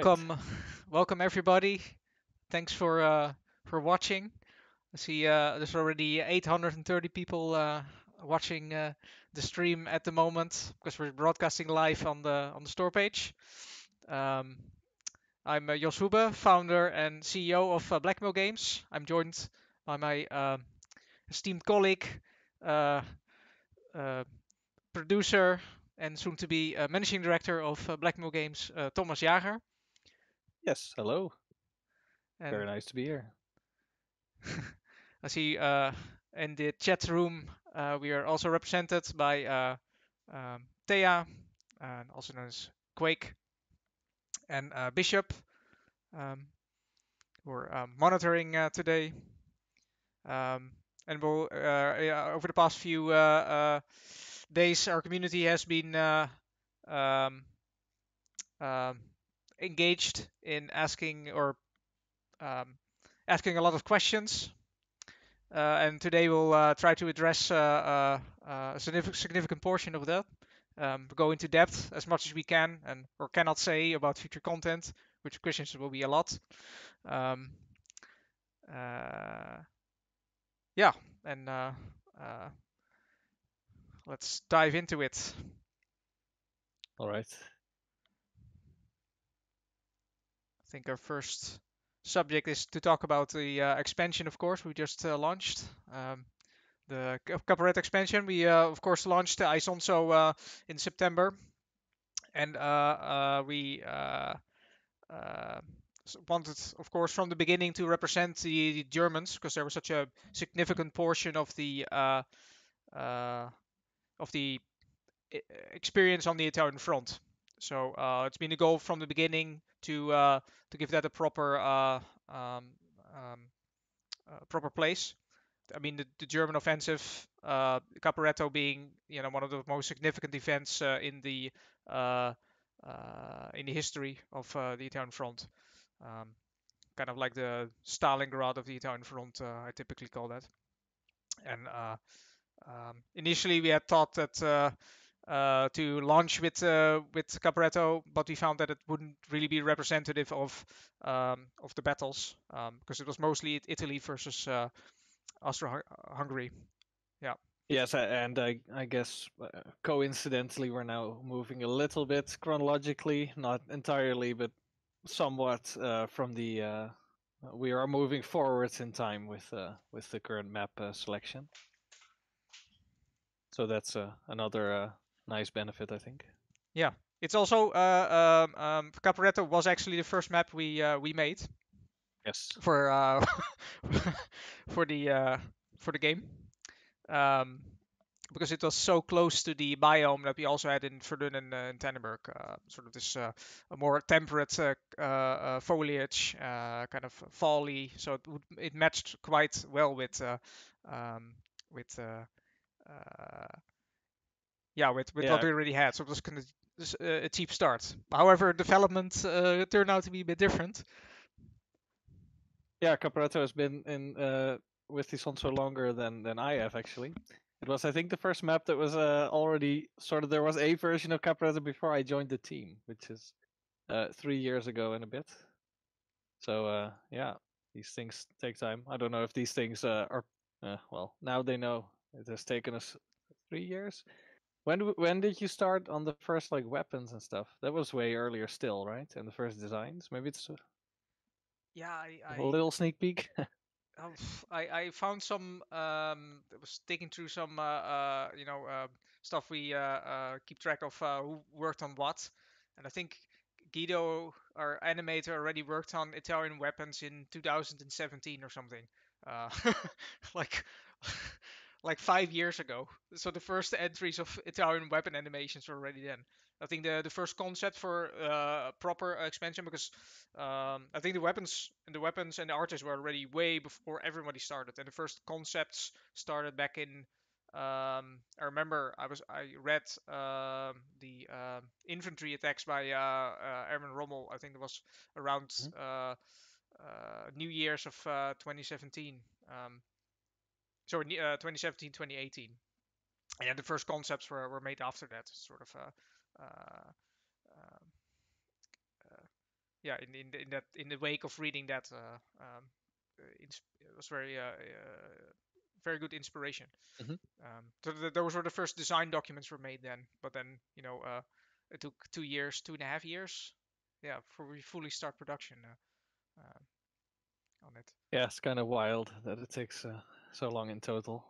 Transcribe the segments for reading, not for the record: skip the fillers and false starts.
right. Welcome everybody. Thanks for watching. I see there's already 830 people watching the stream at the moment because we're broadcasting live on the store page. Um, I'm Jos Hube, founder and CEO of Blackmail Games. I'm joined by my esteemed colleague, uh, uh, producer, and soon to be managing director of Blackmail Games, Thomas Jager. Yes, hello. And Very nice to be here. I see in the chat room we are also represented by Thea, also known as Quake, and Bishop, um, who are monitoring today. Um, and yeah, over the past few days, our community has been um, um, engaged in um, asking a lot of questions. And today we'll try to address a significant portion of that. Go into depth as much as we can and or cannot say about future content, which questions will be a lot. Um, uh, yeah, and uh, let's dive into it. All right. I think our first subject is to talk about the expansion, of course, we just launched. The Cabaret expansion, we of course launched Isonzo in September, and we uh, wanted, of course, from the beginning to represent the Germans because there was such a Mhm. significant portion uh, of the experience on the Italian front. So it's been a goal from the beginning to give that a um, um, proper place. I mean, the German offensive, Caporetto being one of the most significant events uh, in the history of the Italian front. Um, Kind of like the Stalingrad of the Italian front, I typically call that. And initially, we had thought that to launch with Caporetto, but we found that it wouldn't really be representative of the battles because it was mostly Italy versus Austro-Hungary. Yeah. Yes, and I guess coincidentally we're now moving a little bit chronologically, not entirely, but somewhat from the. We are moving forwards in time with the current map selection, so that's another nice benefit, I think. Yeah, it's also Caporetto was actually the first map we made Yes. for for the uh, for the game um, because it was so close to the biome that we also had in Verdun and Tannenberg, sort of this a more temperate foliage, kind of fally, so it matched quite well um, with yeah, with what Yeah. we already had. So it was kind of a cheap start. However, development turned out to be a bit different. Yeah, Caporetto has been in with Isonzo longer than I have actually. It was I think the first map that was already sort of there was a version of Caporetto before I joined the team, which is 3 years ago and a bit. So yeah, these things take time. I don't know if these things are well now they know it has taken us 3 years. When did you start on the first like weapons and stuff? That was way earlier still, right? And the first designs. Maybe it's Yeah, a little sneak peek. I found some was digging through some stuff we keep track of who worked on what, and I think Guido, our animator, already worked on Italian weapons in 2017 or something, uh, like like 5 years ago. So the first entries of Italian weapon animations were already then. I think the first concept for proper expansion because I think the weapons and the artists were already way before everybody started, and the first concepts started back in. I remember I read the infantry attacks by Erwin Rommel. I think it was around Mhm. New Year's of 2017. Um, sorry, 2017, 2018. And the first concepts were made after that, sort of. Uh, uh, yeah, in the wake of reading that, it was very good inspiration. Hmm. So those were the first design documents were made then, but then it took 2 years, 2.5 years, yeah, before we fully start production on it. Yeah, it's kind of wild that it takes so long in total.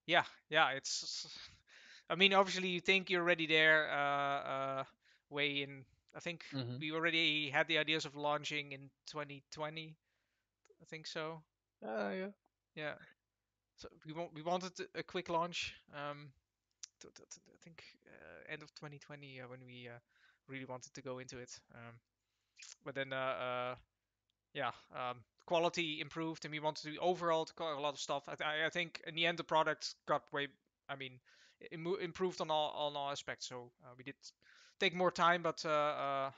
Yeah, yeah, it's. I mean, obviously, you think you're already there, way in. I think Hmm. we already had the ideas of launching in 2020. I think so. Yeah. Yeah. So we wanted a quick launch. I think end of 2020 when we really wanted to go into it. But then yeah, quality improved, and we wanted to overhaul a lot of stuff. I think in the end the product got way. I mean, improved on all aspects. So we did take more time, but the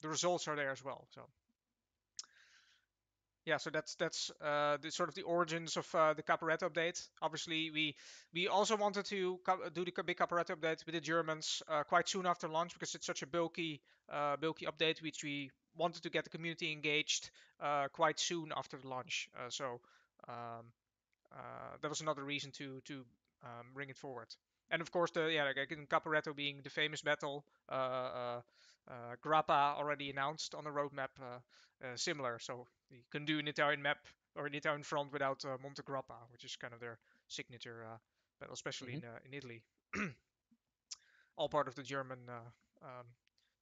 results are there as well. So yeah, so that's the sort of the origins of the Caporetto update. Obviously, we also wanted to do the big Caporetto update with the Germans quite soon after launch because it's such a bulky update, which we wanted to get the community engaged quite soon after the launch. So um, that was another reason to bring it forward. And of course, like in Caporetto being the famous battle, Grappa already announced on the roadmap similar. So you can do an Italian map or an Italian front without Monte Grappa, which is kind of their signature battle, especially Hmm. in Italy. All part of um,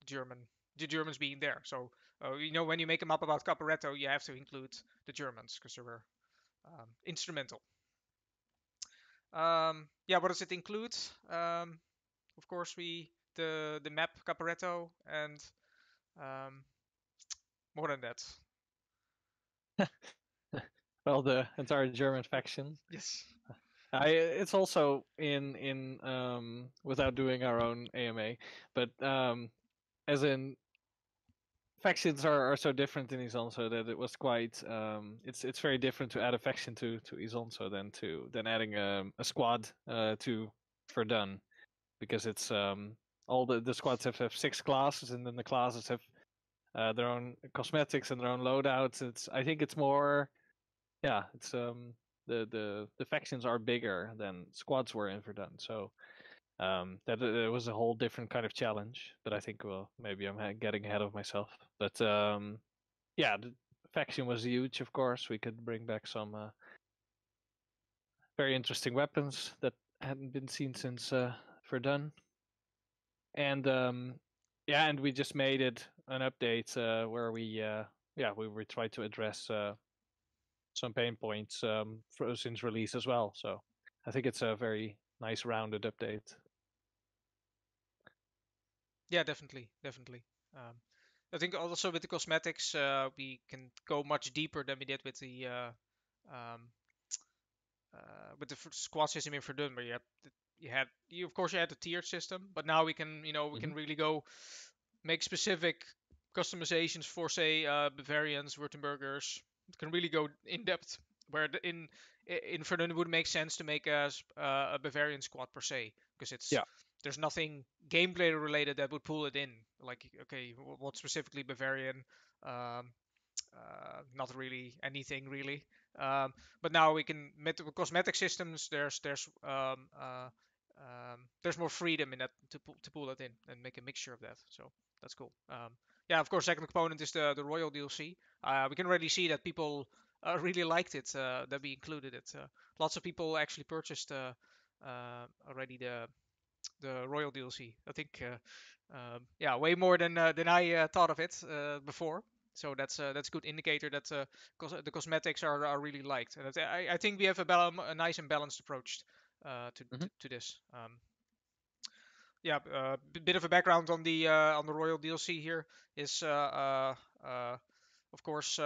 German, the Germans being there. So when you make a map about Caporetto, you have to include the Germans because they were instrumental. Yeah, what does it include? Of course, the map Caporetto and um, more than that. Well, the entire German faction. Yes. It's also in without doing our own AMA, but as in factions are so different in Isonzo that it was quite it's very different to add a faction to Isonzo than adding a squad to Verdun, because it's all the squads have 6 classes, and then the classes have their own cosmetics and their own loadouts. I think it's more, yeah, it's the factions are bigger than squads were in Verdun, so that it was a whole different kind of challenge. But I think, well, maybe I'm getting ahead of myself. But yeah, the faction was huge. Of course, we could bring back some very interesting weapons that hadn't been seen since Verdun, and yeah, and we just made it an update where we tried to address some pain points since release as well. So I think it's a very nice rounded update. Yeah, definitely, definitely. Um, I think also with the cosmetics, we can go much deeper than we did um, with the squad system in Verdun, where you of course you had the tiered system, but now we Hmm. can really go make specific customizations for say Bavarians, Württembergers. It can really go in depth. Where in Verdun it would make sense to make a Bavarian squad per se, because Yeah. there's nothing gameplay related that would pull it in. Like okay, what specifically Bavarian? Um, Not really anything really. Um, but now we can with the cosmetic systems. There's more freedom in that to pull that in and make a mixture of that. So that's cool. Yeah, of course, second component is the Royal DLC. We can already see that people really liked it, that we included it. Lots of people actually purchased already the Royal DLC. I think, yeah, way more than I thought of it before. So that's a good indicator that the cosmetics are really liked. And I think we have a nice and balanced approach Hmm. to this. Yeah, bit of a background on the Royal DLC here is of course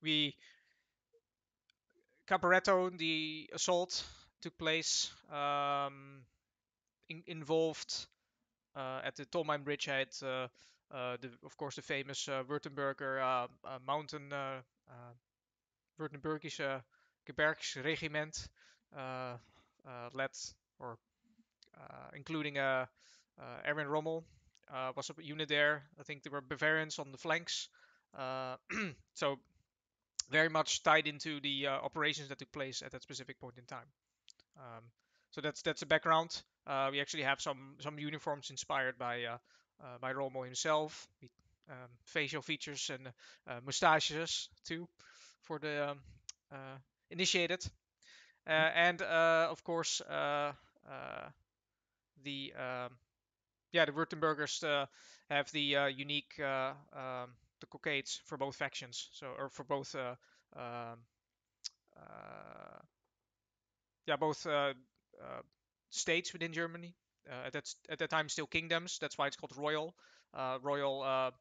we Caporetto, the assault took place, involved at the Tolmine Bridgehead, of course, the famous Württemberger mountain, Württembergische Gebergsregiment, led or including Erwin Rommel. was a unit there. I think there were Bavarians on the flanks. So very much tied into the operations that took place at that specific point in time. So that's a background. We actually have some uniforms inspired by Rommel himself. Facial features and mustaches too for the initiated. And of course the the Württembergers have the unique the cockades for both factions, so or for both um, uh, both states within Germany. At that time still kingdoms. That's why it's called royal, royal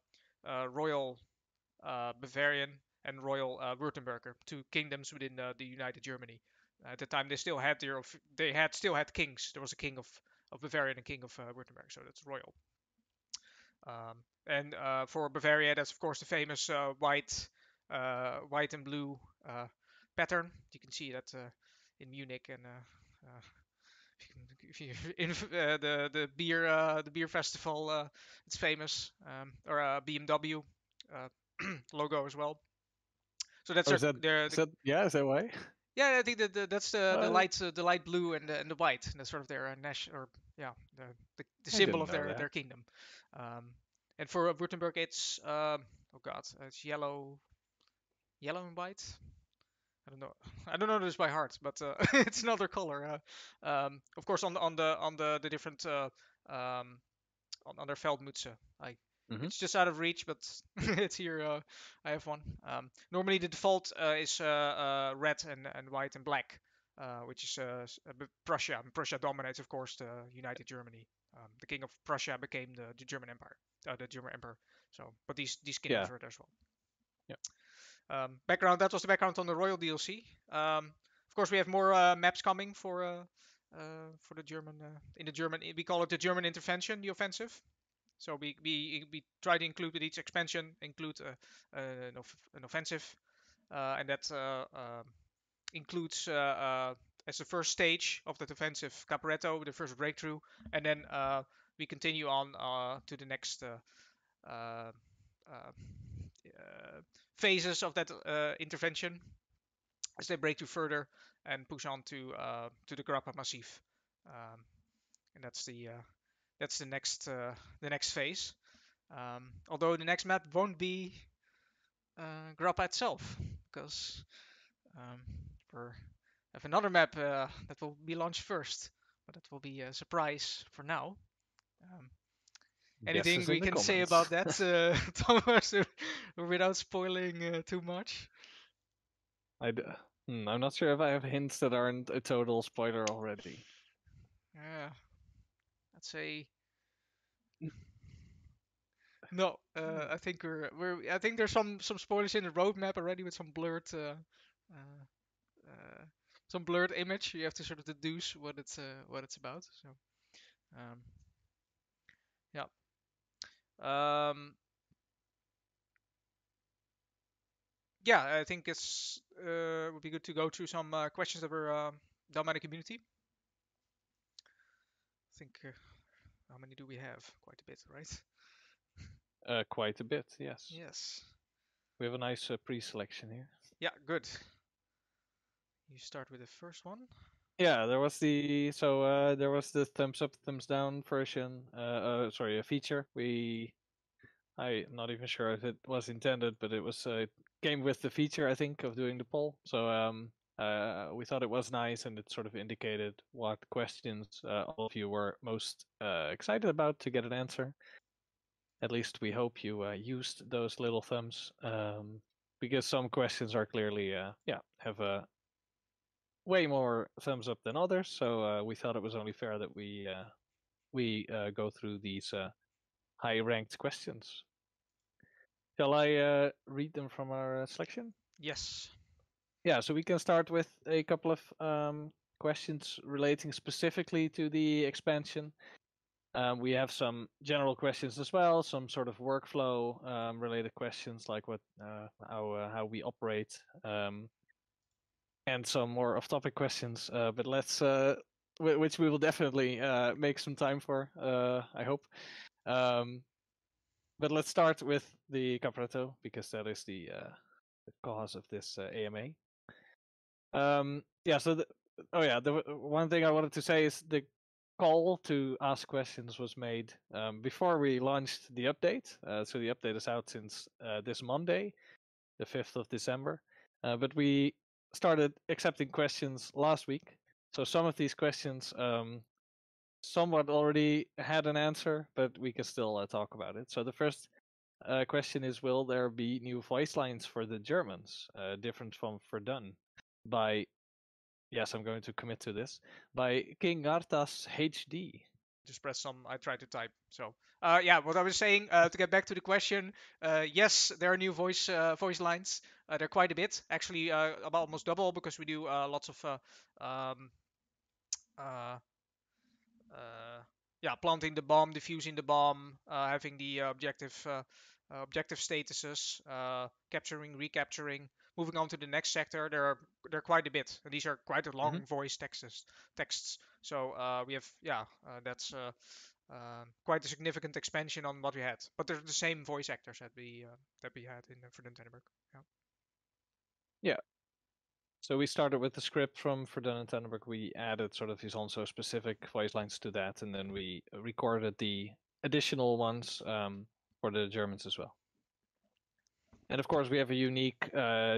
Bavarian and royal Württemberger, two kingdoms within the United Germany. At the time they still had still had kings. There was a king of Bavaria and a king of Württemberg, so that's royal. And for Bavaria, that's of course the famous white and blue pattern. You can see that in Munich and if you in the beer festival, it's famous, or BMW logo as well. So that's Oh, is that is that why? yeah, I think that's the light blue and the white. And that's sort of their national, or yeah, the I symbol didn't of know that. their kingdom. And for Württemberg, it's oh god, it's yellow and white. I don't know. I don't know this by heart, but it's another color. Of course, on the different on their Feldmütze. Mm-hmm. It's just out of reach, but it's here. I have one. Normally the default is red and white and black, which is Prussia. Prussia dominates, of course, the United Germany. The king of Prussia became the German Empire, the German Emperor. So, but these kingdoms were there as well. Yeah. Background. That was the background on the Royal DLC. Of course, we have more maps coming for the German. In the German, we call it the German intervention, the offensive. So we try to include with each expansion an offensive, and that includes as the first stage of that offensive Caporetto, the first breakthrough, and then we continue on to the next uh, uh, phases of that intervention as they break through further and push on to the Grappa Massif, and that's the next phase. Although the next map won't be Grappa itself, because um, we have another map that will be launched first, but that will be a surprise for now. Anything Guesses in we the can say comments. about that, Thomas, without spoiling too much? I'm not sure if I have hints that aren't a total spoiler already. Yeah, I'd say no. I think I think there's some spoilers in the roadmap already with uh, some blurred image. You have to sort of deduce what it's about. So um, yeah. Yeah, I think it's would be good to go through some questions that were done by the community. I think how many do we have? Quite a bit, right? Quite a bit, yes. Yes. We have a nice pre-selection here. Yeah, good. You start with the first one. Yeah, there was the thumbs up, thumbs down version. Sorry, a feature. I'm not even sure if it was intended, but it was came with the feature, I think, of doing the poll. So we thought it was nice, and it sort of indicated what questions all of you were most excited about to get an answer. At least we hope you used those little thumbs, because some questions are clearly have a way more thumbs up than others. So we thought it was only fair that we go through these high ranked questions. Shall I read them from our selection? Yes. Yeah, so we can start with a couple of questions relating specifically to the expansion. We have some general questions as well, some sort of workflow related questions like how we operate, and some more off-topic questions. But let's which we will definitely make some time for. I hope. But let's start with the Caprato because that is the cause of this AMA. Yeah. So, the one thing I wanted to say is the call to ask questions was made before we launched the update. So the update is out since this Monday, the 5th of December. But we started accepting questions last week. So some of these questions somewhat already had an answer, but we can still talk about it. So the first question is: will there be new voice lines for the Germans, different from Verdun? By yes, I'm going to commit to this. By King Arthas HD. Just press some. I tried to type. So yeah, what I was saying to get back to the question, yes, there are new voice lines. They're quite a bit, actually, about almost double because we do lots of um, uh, uh, yeah, planting the bomb, defusing the bomb, having the objective statuses, capturing, recapturing. Moving on to the next sector, there are quite a bit, and these are quite a long voice texts. So we have that's quite a significant expansion on what we had. But they're the same voice actors that we had in Verdun Tennenberg. Yeah. Yeah. So we started with the script from Verdun and Tannenberg. We added sort of these also specific voice lines to that, and then we recorded the additional ones for the Germans as well. And of course, we have a unique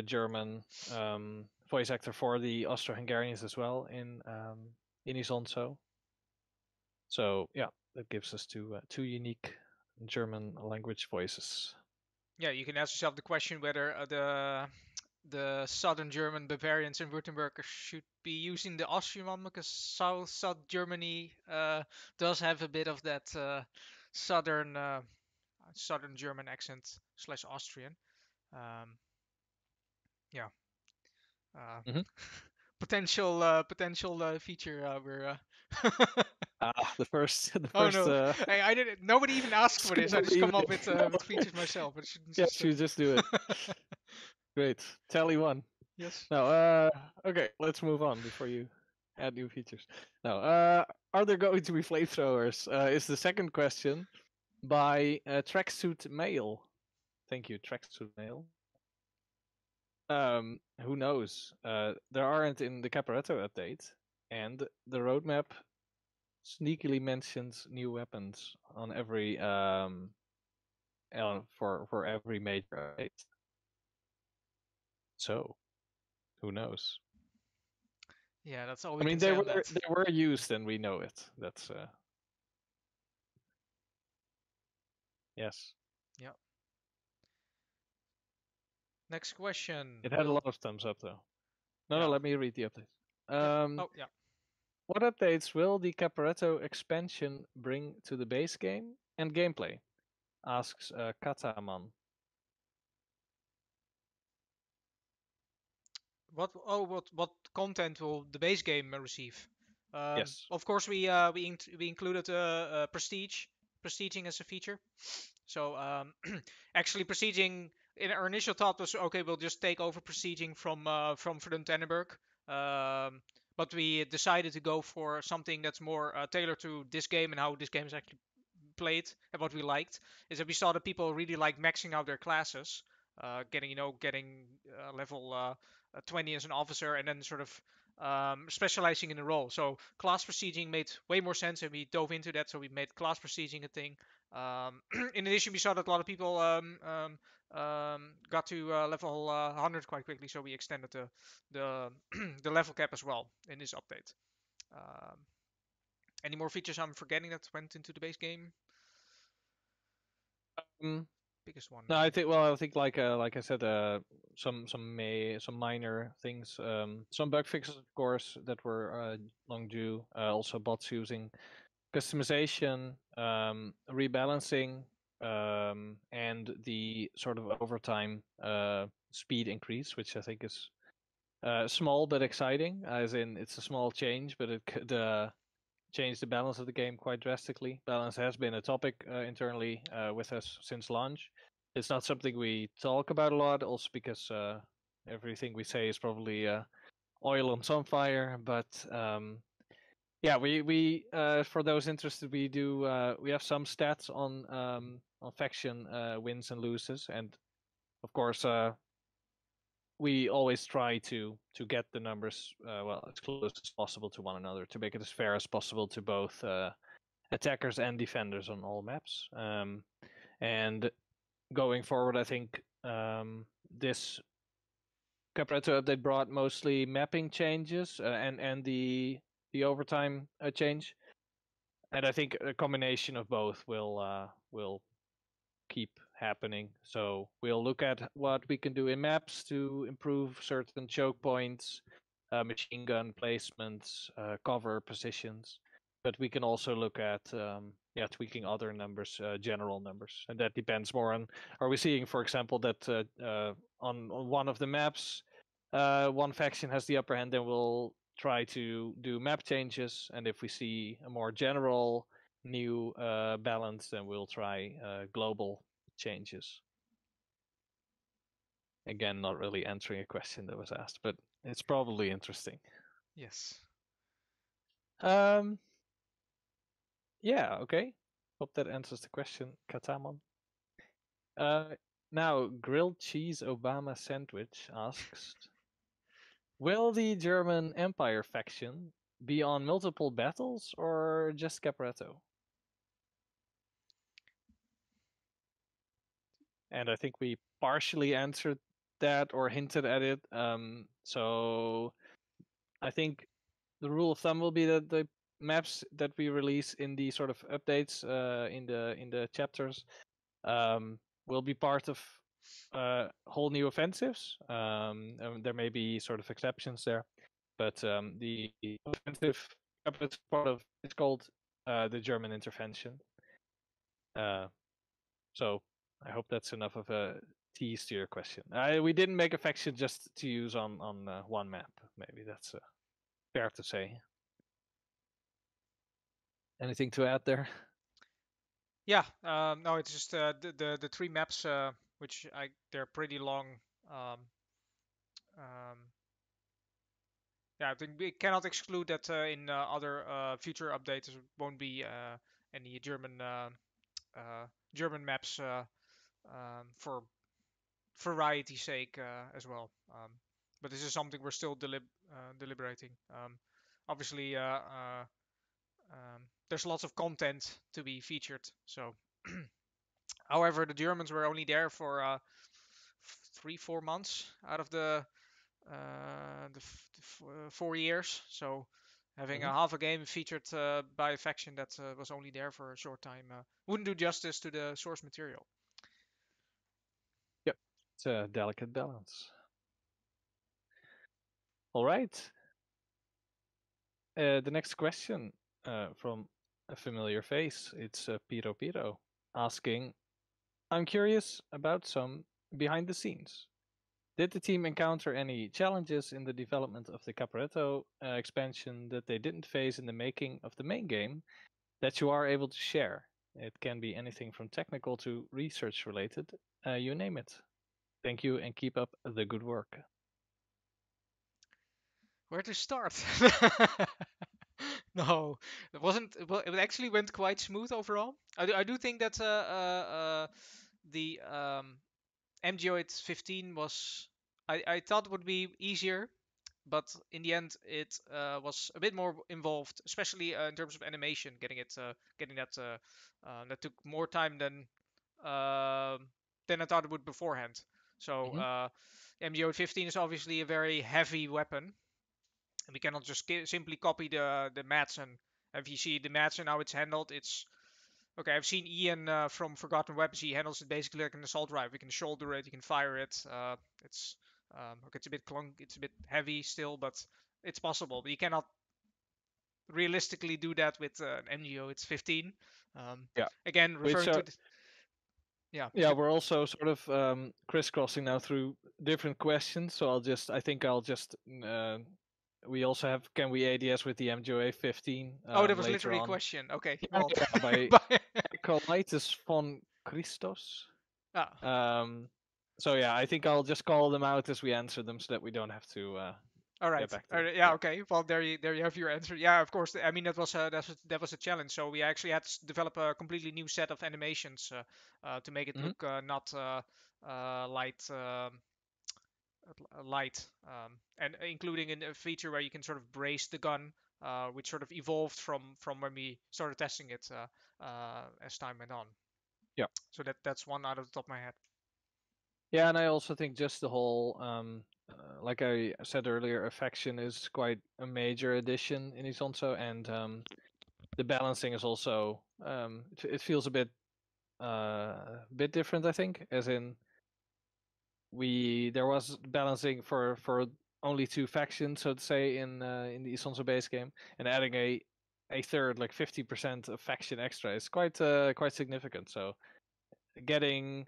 German voice actor for the Austro-Hungarians as well in Isonzo. So yeah, that gives us two unique German language voices. Yeah, you can ask yourself the question whether the southern German Bavarians and Württembergers should be using the Austrian one because South Germany does have a bit of that southern southern German accent slash Austrian. Um, yeah, Mm-hmm. potential feature we're. The first the Oh first no, I didn't. Nobody even asked for this. I scribble just come evening. up with features myself. But shouldn't Yes, you just do it. Great. Tally one. Yes. Now, okay, let's move on before you add new features. Now, are there going to be flamethrowers? Is the second question by Tracksuit Mail. Thank you, Tracksuit Mail. Who knows? There aren't in the Caporetto update, and the roadmap sneakily mentions new weapons on every for every major update. So, who knows? Yeah, that's all I we mean, can say on that. they were used, and we know it. That's yes. Yeah. Next question. It had a lot of thumbs up though. No, Yeah. let me read the update. Yeah. Oh, yeah. What updates will the Caporetto expansion bring to the base game and gameplay? Asks Kataman. What content will the base game receive? Yes. Of course, we included prestiging as a feature. So actually, prestiging in our initial thought was okay. We'll just take over prestiging from Verdun Tennenberg. But we decided to go for something that's more tailored to this game and how this game is actually played. And what we liked is that we saw that people really like maxing out their classes, getting level 20 as an officer, and then sort of specializing in the role. So class prestiging made way more sense, and we dove into that. So we made class prestiging a thing. In addition, we saw that a lot of people got to level 100 quite quickly, so we extended the the level cap as well in this update. Um, any more features I'm forgetting that went into the base game? Um, Biggest one, no, maybe. I think like I said, some minor things, some bug fixes of course that were long due. Also bots using customization, rebalancing, and the sort of overtime speed increase, which I think is small but exciting. As in, it's a small change, but it could change the balance of the game quite drastically. Balance has been a topic internally with us since launch. It's not something we talk about a lot, also because everything we say is probably oil on some fire. But Yeah, we for those interested, we have some stats on faction wins and loses, and of course we always try to get the numbers as close as possible to one another to make it as fair as possible to both attackers and defenders on all maps. And going forward, I think this Capreto update brought mostly mapping changes and the overtime change, and I think a combination of both will keep happening. So we'll look at what we can do in maps to improve certain choke points, machine gun placements, cover positions. But we can also look at tweaking other numbers, general numbers, and that depends more on. Are we seeing, for example, that on one of the maps, one faction has the upper hand, then we'll try to do map changes, and if we see a more general new balance, then we'll try global changes. Again, not really answering a question that was asked, but it's probably interesting. Yes. Yeah, okay. Hope that answers the question, Katamon. Now, grilled cheese Obama sandwich asks, will the German Empire faction be on multiple battles or just Caporetto? And I think we partially answered that or hinted at it. So I think the rule of thumb will be that the maps that we release in the sort of updates in the chapters will be part of whole new offensives. And there may be sort of exceptions there, but the offensive part of it's called the German intervention. So I hope that's enough of a tease to your question. We didn't make a faction just to use on one map. Maybe that's fair to say. Anything to add there? Yeah. No, it's just the three maps, which they're pretty long. Um, um, yeah, I think we cannot exclude that in other future updates there won't be any German maps for variety's sake as well. But this is something we're still deliberating. Obviously, there's lots of content to be featured. So, however, the Germans were only there for 3-4 months out of the 4 years. So having a half a game featured by a faction that was only there for a short time wouldn't do justice to the source material. Yep, it's a delicate balance. All right. The next question from a familiar face. It's Piro Piro asking, I'm curious about some behind the scenes. Did the team encounter any challenges in the development of the Caporetto expansion that they didn't face in the making of the main game that you are able to share? It can be anything from technical to research related, you name it. Thank you and keep up the good work. Where to start? No, it wasn't. Well, it actually went quite smooth overall. I do think that the MGO 15 was. I thought would be easier, but in the end it was a bit more involved, especially in terms of animation. Getting that that took more time than I thought it would beforehand. So MGO 15 is obviously a very heavy weapon, and we cannot just simply copy the mats. And if you see the mats and how it's handled, it's okay. I've seen Ian from Forgotten Weapons. He handles it basically like an assault rifle. You can shoulder it, you can fire it. It's okay. It's a bit it's a bit heavy still, but it's possible. But you cannot realistically do that with an MGO. It's 15. Yeah. Again, referring to yeah, we're also sort of crisscrossing now through different questions. So I think I'll just we also have can we ADS with the MGOA 15 oh, that was later literally a on. question. Okay, Yeah, well, yeah, by by Colitis von Christos. ah. So yeah, I think I'll just call them out as we answer them so that we don't have to All get right. back to All them. right. Yeah. Yeah. Okay. Well, there you have your answer. Yeah. Of course. I mean, that was a challenge. So we actually had to develop a completely new set of animations to make it Hmm. look not light, and including a feature where you can sort of brace the gun, which sort of evolved from when we started testing it as time went on. Yeah. So that's one out of the top of my head. Yeah, and I also think just the whole, like I said earlier, affection is quite a major addition in Isonzo, and the balancing is also it feels a bit different. I think, as in we there was balancing for only two factions, so to say, in the Isonzo base game, and adding a third, like 50% of faction extra is quite significant. So getting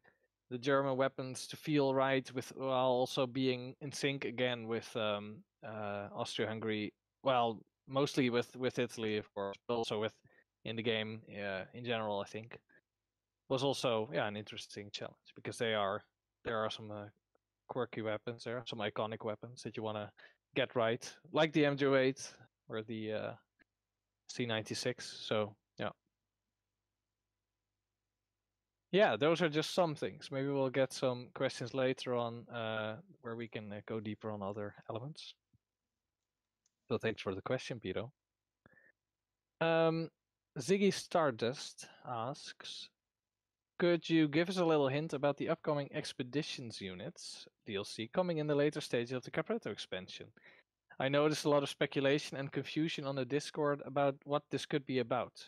the German weapons to feel right with while also being in sync again with Austria-Hungary. Well, mostly with Italy, of course, but also with in the game in general. I think was also an interesting challenge because there are some quirky weapons there, some iconic weapons that you want to get right, like the MJ8 or the C96. So yeah. Yeah, those are just some things. Maybe we'll get some questions later on where we can go deeper on other elements. So thanks for the question, Pito. Um, Ziggy Stardust asks, could you give us a little hint about the upcoming Expeditions units DLC coming in the later stages of the Capretto expansion? I noticed a lot of speculation and confusion on the Discord about what this could be about.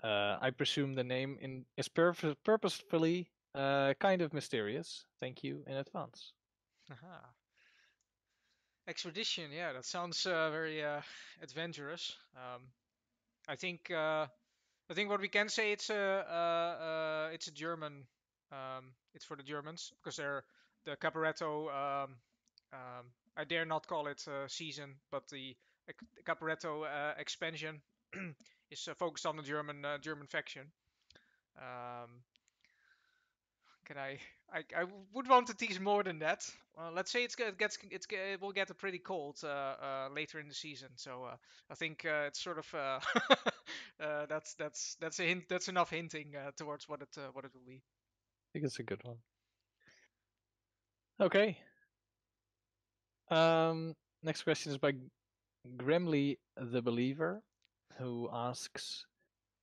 I presume the name is purposefully kind of mysterious. Thank you in advance. Aha. Expedition. Yeah, that sounds very adventurous. I think I think what we can say it's a German. It's for the Germans because they're the Caporetto. I dare not call it a season, but the Caporetto expansion is focused on the German faction. Um, can I would want to tease more than that. Let's say it will get pretty cold later in the season. So I think it's sort of that's a hint. That's enough hinting towards what it will be. I think it's a good one. Okay. Um, Next question is by Grimly the Believer, who asks,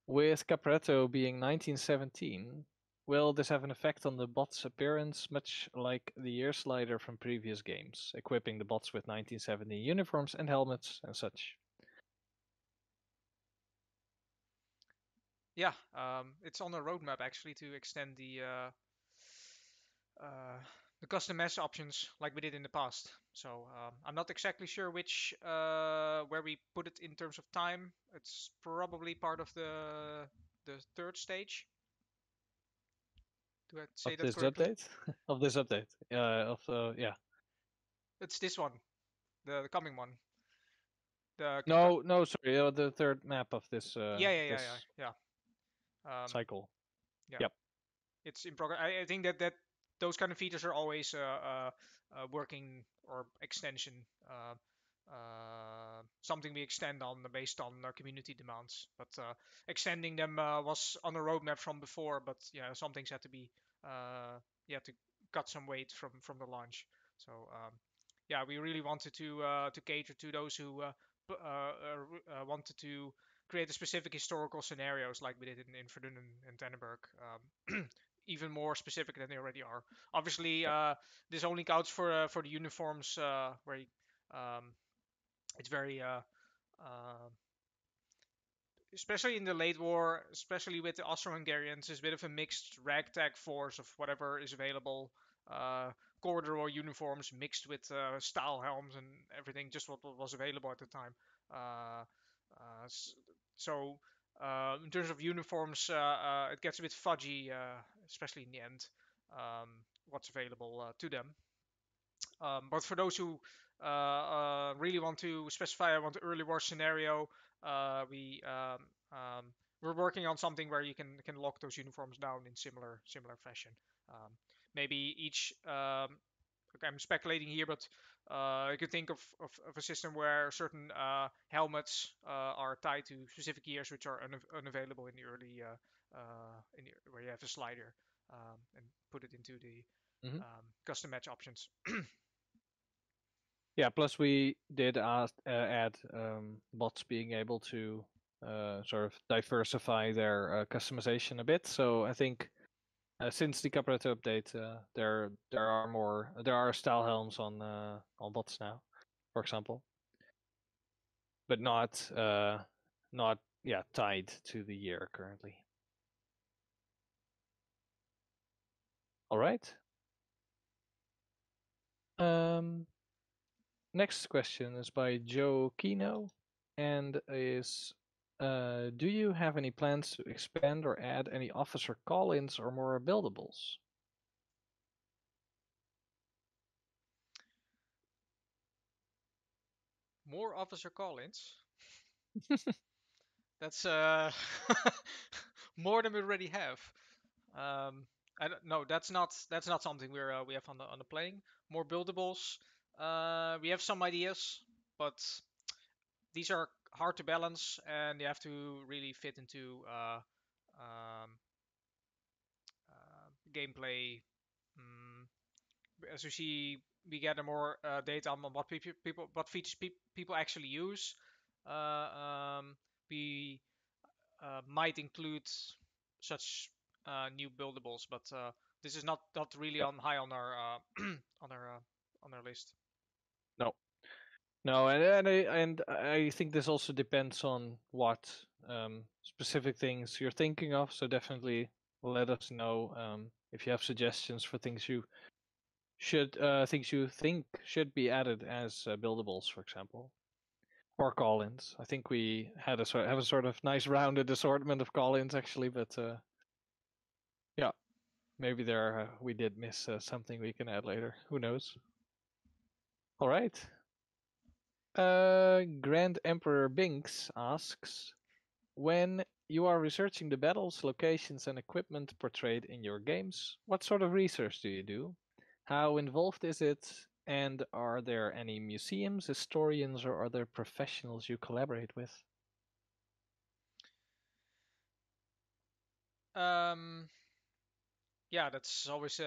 with Capretto being 1917, will this have an effect on the bot's appearance, much like the year slider from previous games, equipping the bots with 1970 uniforms and helmets and such? Yeah, it's on the roadmap actually to extend uh, the custom mesh options like we did in the past. So I'm not exactly sure which where we put it in terms of time. It's probably part of the third stage. Do I say Of that this correctly? update? Of this update. Yeah. It's this one, the coming one. The No, no, sorry. The third map of this yeah. cycle. Yeah. Yep. It's in progress. I think that those kind of features are always working or extension. Something we extend on based on community demands. But extending them was on the roadmap from before. But yeah, some things had to be yeah to cut some weight from the launch. So yeah, we really wanted to cater to those who wanted to create a specific historical scenarios like we did in Verdun and Tannenberg. Even more specific than they already are. Obviously, Yep. this only counts for the uniforms where it's very especially in the late war, especially with the Austro-Hungarians, is a bit of a mixed ragtag force of whatever is available. Corduroy uniforms mixed with style helms and everything, just what was available at the time. Uh, uh, so in terms of uniforms, it gets a bit fudgy, especially in the end, um, what's available to them. But for those who really want to specify, I want an early war scenario, we we're working on something where you can lock those uniforms down in similar fashion. Um, maybe each okay, I'm speculating here, but you can think of a system where certain helmets are tied to specific gears which are unavailable in the early where you have a slider and put it into the Hmm. custom match options. Yeah. Plus, we did add bots being able to sort of diversify their customization a bit. So I think since the Caparetta update, there are style helms on bots now, for example, but not yeah tied to the year currently. All right. Um, Next question is by Joe Kino, and is do you have any plans to expand or add any officer call-ins or more buildables? More officer call-ins. That's more than we already have. Um, I don't, no, that's not something we have on the playing. More buildables. We have some ideas, but these are hard to balance, and they have to really fit into um, gameplay. Mm, as you see, we gather more data on what what features people actually use. Um, we might include such new buildables, but this is not really Yep. on high on our on our list. No, no, and I think this also depends on what specific things you're thinking of. So definitely let us know if you have suggestions for things you think should be added as buildables, for example. Or call-ins. I think we have a sort of nice rounded assortment of call-ins actually, but yeah, maybe we did miss something we can add later. Who knows? All right. Grand Emperor Binks asks, when you are researching the battles, locations, and equipment portrayed in your games, what sort of research do you do? How involved is it? And are there any museums, historians, or other professionals you collaborate with? Um, yeah, that's always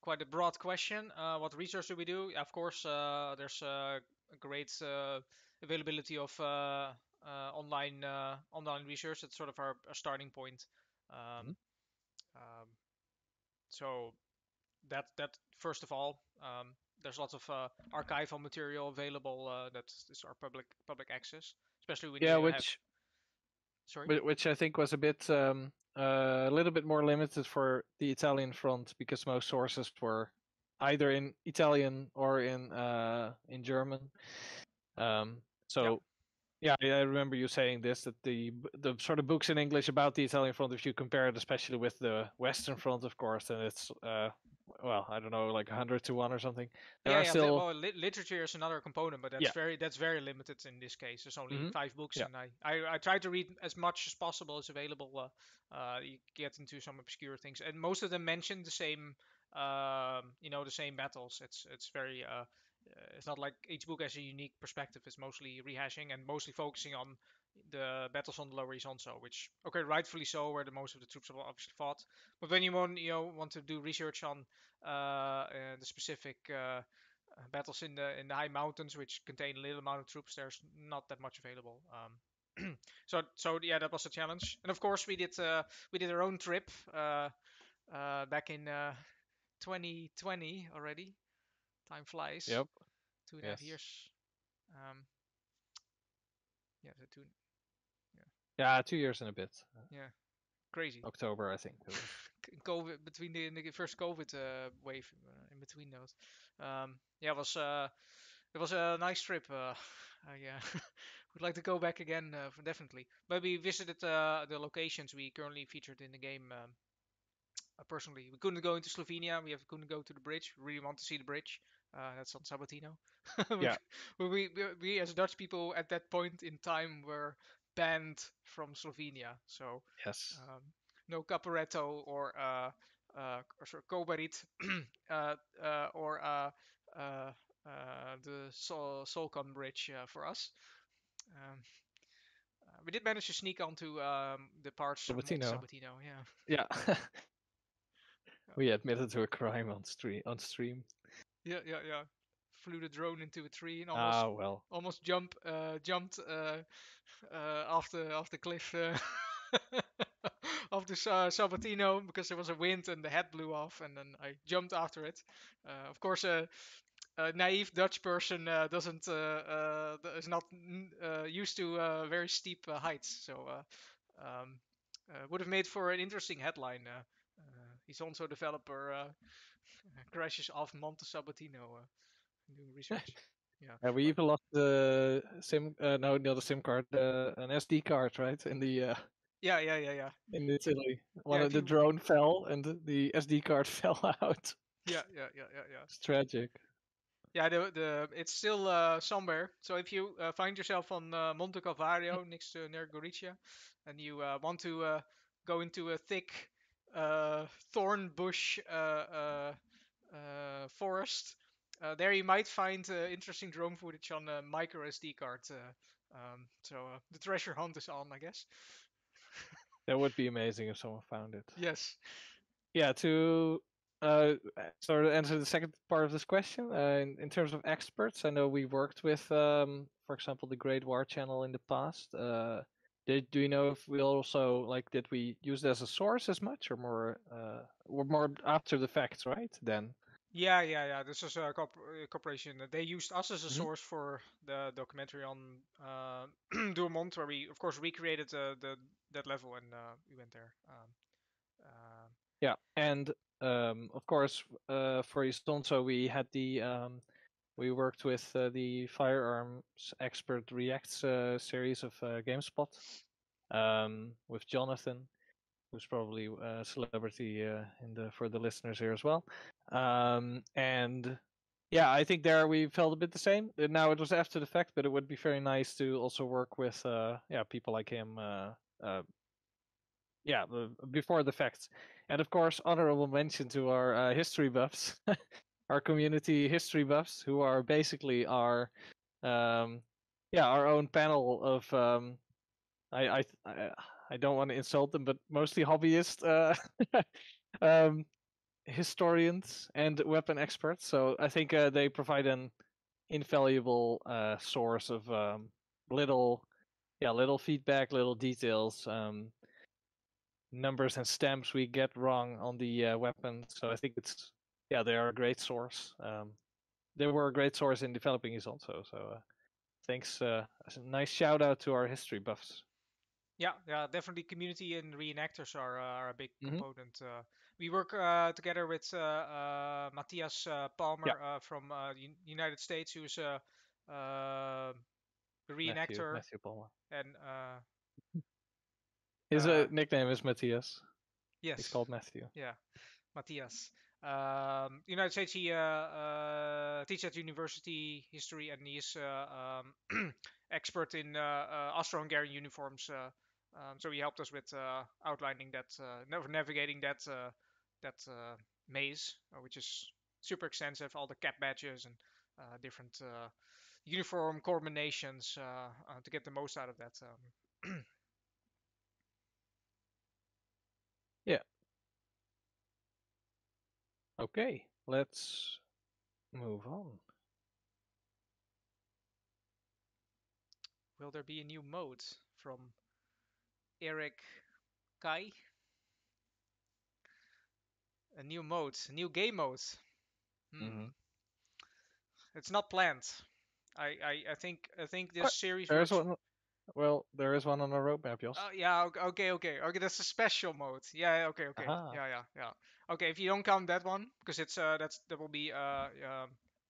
quite a broad question. What research do we do? Of course, there's a great availability of online research. That's sort of our starting point. Mhm. Um, um, so that first of all, there's lots of archival material available that is our public access, especially when Yeah, you have. which Sorry. which I think was a little bit more limited for the Italian front because most sources were either in Italian or in German. Um, Yep. so yeah, I remember you saying this that the sort of books in English about the Italian front, if you compare it especially with the Western front, of course, then it's well, I don't know, like 100 to 1 or something. There Yeah, are yeah. still Well, literature is another component, but yeah. that's very limited in this case. There's only Hmm. 5 books, Yeah. and I try to read as much as possible as available. You get into some obscure things, and most of them mention the same, the same battles. It's very it's not like each book has a unique perspective. It's mostly rehashing and mostly focusing on the battles on the Lower Isonzo, which okay, rightfully so, where the most of the troops have obviously fought. But when you want to do research on the specific battles in the high mountains, which contain a little amount of troops, there's not that much available. So yeah, that was a challenge. And of course, we did our own trip back in 2020 already. Time flies. Yep. 2.5 years. Yes. Um, yeah, so two. Yeah, Yeah, 2 years and a bit. yeah, crazy. October, I think it was. COVID between the first COVID wave in between those. Yeah, it was a nice trip. I would like to go back again, definitely. But we visited the locations we currently featured in the game. Personally, we couldn't go into Slovenia. Couldn't go to the bridge. We really want to see the bridge. That's on Sabatino. Yeah. We as Dutch people at that point in time were banned from Slovenia. So Yes. um, no Caporetto or or sorry, Kobarit, or the Solcon bridge for us. Um, we did manage to sneak onto the parts of Monte Sabatino. Sabatino. Yeah. Yeah. Yeah. We admitted to a crime on stream. Yeah, yeah, yeah. Flew the drone into a tree and Ah, well. almost jumped off the cliff of the Sabatino because there was a wind and the head blew off, and then I jumped after it. Of course, a naive Dutch person doesn't is not used to very steep heights, so would have made for an interesting headline. Isonzo developer crashes off Monte Sabatino doing research. Yeah, We but even lost the SIM. No, not a SIM card. An SD card, right? yeah, yeah, yeah, yeah, In Italy, one yeah. of If the you drone fell and the SD card fell out. yeah, yeah, yeah, yeah, yeah. It's tragic. Yeah, the it's still somewhere. So if you find yourself on Monte Calvario next to near Gorizia, and you want to go into a thick thorn bush forest, there you might find interesting drone footage on a micro SD card. So the treasure hunt is on, I guess. That would be amazing if someone found it. Yes. Yeah, to uh, sort of answer the second part of this question, in terms of experts, I know we worked with, for example, the Great War Channel in the past. Do you know if we also like did we use it as a source as much or more after the fact, right? Then. Yeah, yeah, yeah. This is a corporation. They used us as a Mhm. source for the documentary on Durmont, where we, of course, recreated the that level, and we went there. Uh, Yeah, and of course, for Isonzo, we worked with the firearms expert reacts series of GameSpot with Jonathan, who's probably a celebrity in the for the listeners here as well. And yeah, I think there we felt a bit the same. Now it was after the fact, but it would be very nice to also work with yeah, people like him. Yeah, before the facts, and of course, honorable mention to our history buffs, our community history buffs, who are basically our, um, yeah, our own panel of. I don't want to insult them, but mostly hobbyist um, historians and weapon experts. So I think they provide an invaluable source of little, yeah, little feedback, little details. Numbers and stamps we get wrong on the weapon. So I think it's yeah, they are a great source. They were a great source in developing these also. So thanks. A nice shout out to our history buffs. yeah, yeah, definitely. Community and reenactors are a big Hmm. component. We work together with Matthias Yeah, Palmer from United States, who's a reenactor, Matthew Palmer. and His uh, nickname is Matthias. He's yes, called Matthew. yeah. Matthias. United States, he teaches at university history, and he's expert in Austro-Hungarian uniforms. So he helped us with outlining that, navigating that maze, which is super extensive. All the cap badges and different uniform combinations to get the most out of that. Yeah. Okay. Let's move on. Will there be a new mode from Eric Kai? A new mode, a new game mode. Hmm. Hmm. It's not planned. I think this What? series There's works. one. Well, there is one on the roadmap, Jos. Yeah. Okay. That's a special mode. Yeah. Okay. Aha. Yeah. Okay. If you don't count that one, because that will be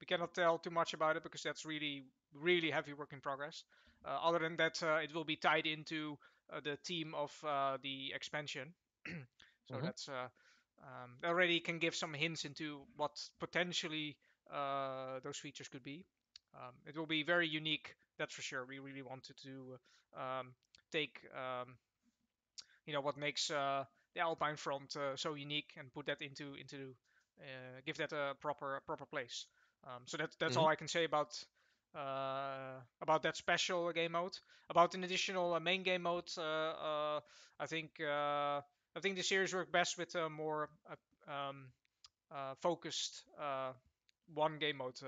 we cannot tell too much about it because that's really heavy work in progress. Other than that, it will be tied into the theme of the expansion. So Hmm. that's already can give some hints into what potentially those features could be. It will be very unique, that's for sure. We really wanted to take what makes the Alpine front so unique and put that into give that a proper place. So that's all I can say about that special game mode. About an additional main game mode, I think the series work best with a more focused one game mode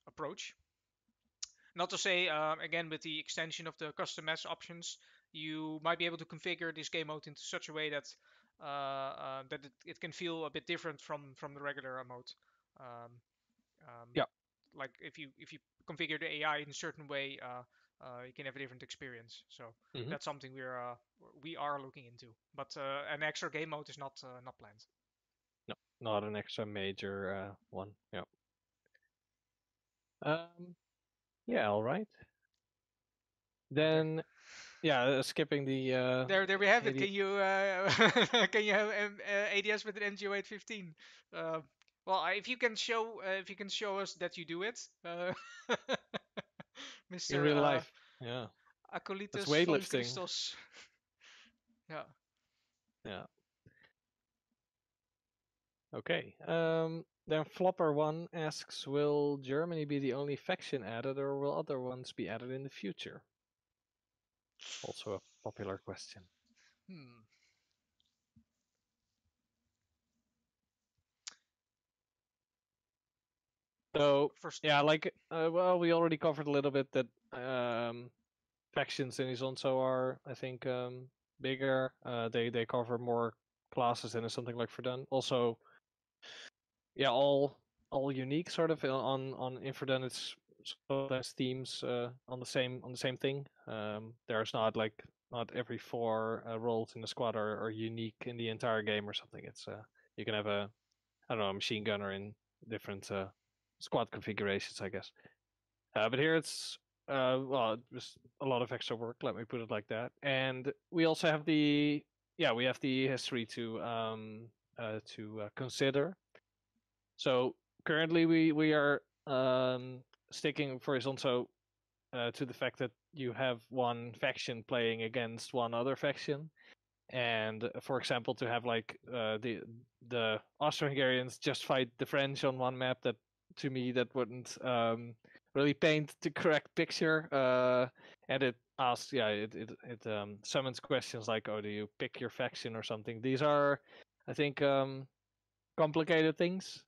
approach. Not to say, again, with the extension of the custom match options, you might be able to configure this game mode into such a way that it can feel a bit different from the regular mode. Yeah. Like if you configure the AI in a certain way, you can have a different experience. So that's something we are looking into. But an extra game mode is not planned. No, not an extra major one. Yeah. Yeah. All right. Then, yeah, skipping the. There we have it. 80... Can you can you have ADS with an MG0815? Well, if you can show us that you do it, in Mr. real life? Yeah. That's Acolytus von weightlifting. Christos. Yeah. Yeah. Okay. Then Flopper1 asks, will Germany be the only faction added, or will other ones be added in the future? Also a popular question. So First, yeah, like well, we already covered a little bit that factions in Isonzo are, I think, bigger. They cover more classes than something like Verdun. Also, yeah, all unique sort of on Inferdun. It's sort of themes on the same thing. There's not every 4 roles in the squad are unique in the entire game or something. It's you can have a, I don't know, a machine gunner in different squad configurations, I guess. But here it's well, just a lot of extra work. Let me put it like that. And we also have the history to consider. So currently we are sticking, for example, to the fact that you have one faction playing against one other faction, and for example, to have like the Austro-Hungarians just fight the French on one map, that to me that wouldn't really paint the correct picture. And it asks, it summons questions like, oh, do you pick your faction or something? These are, I think, complicated things,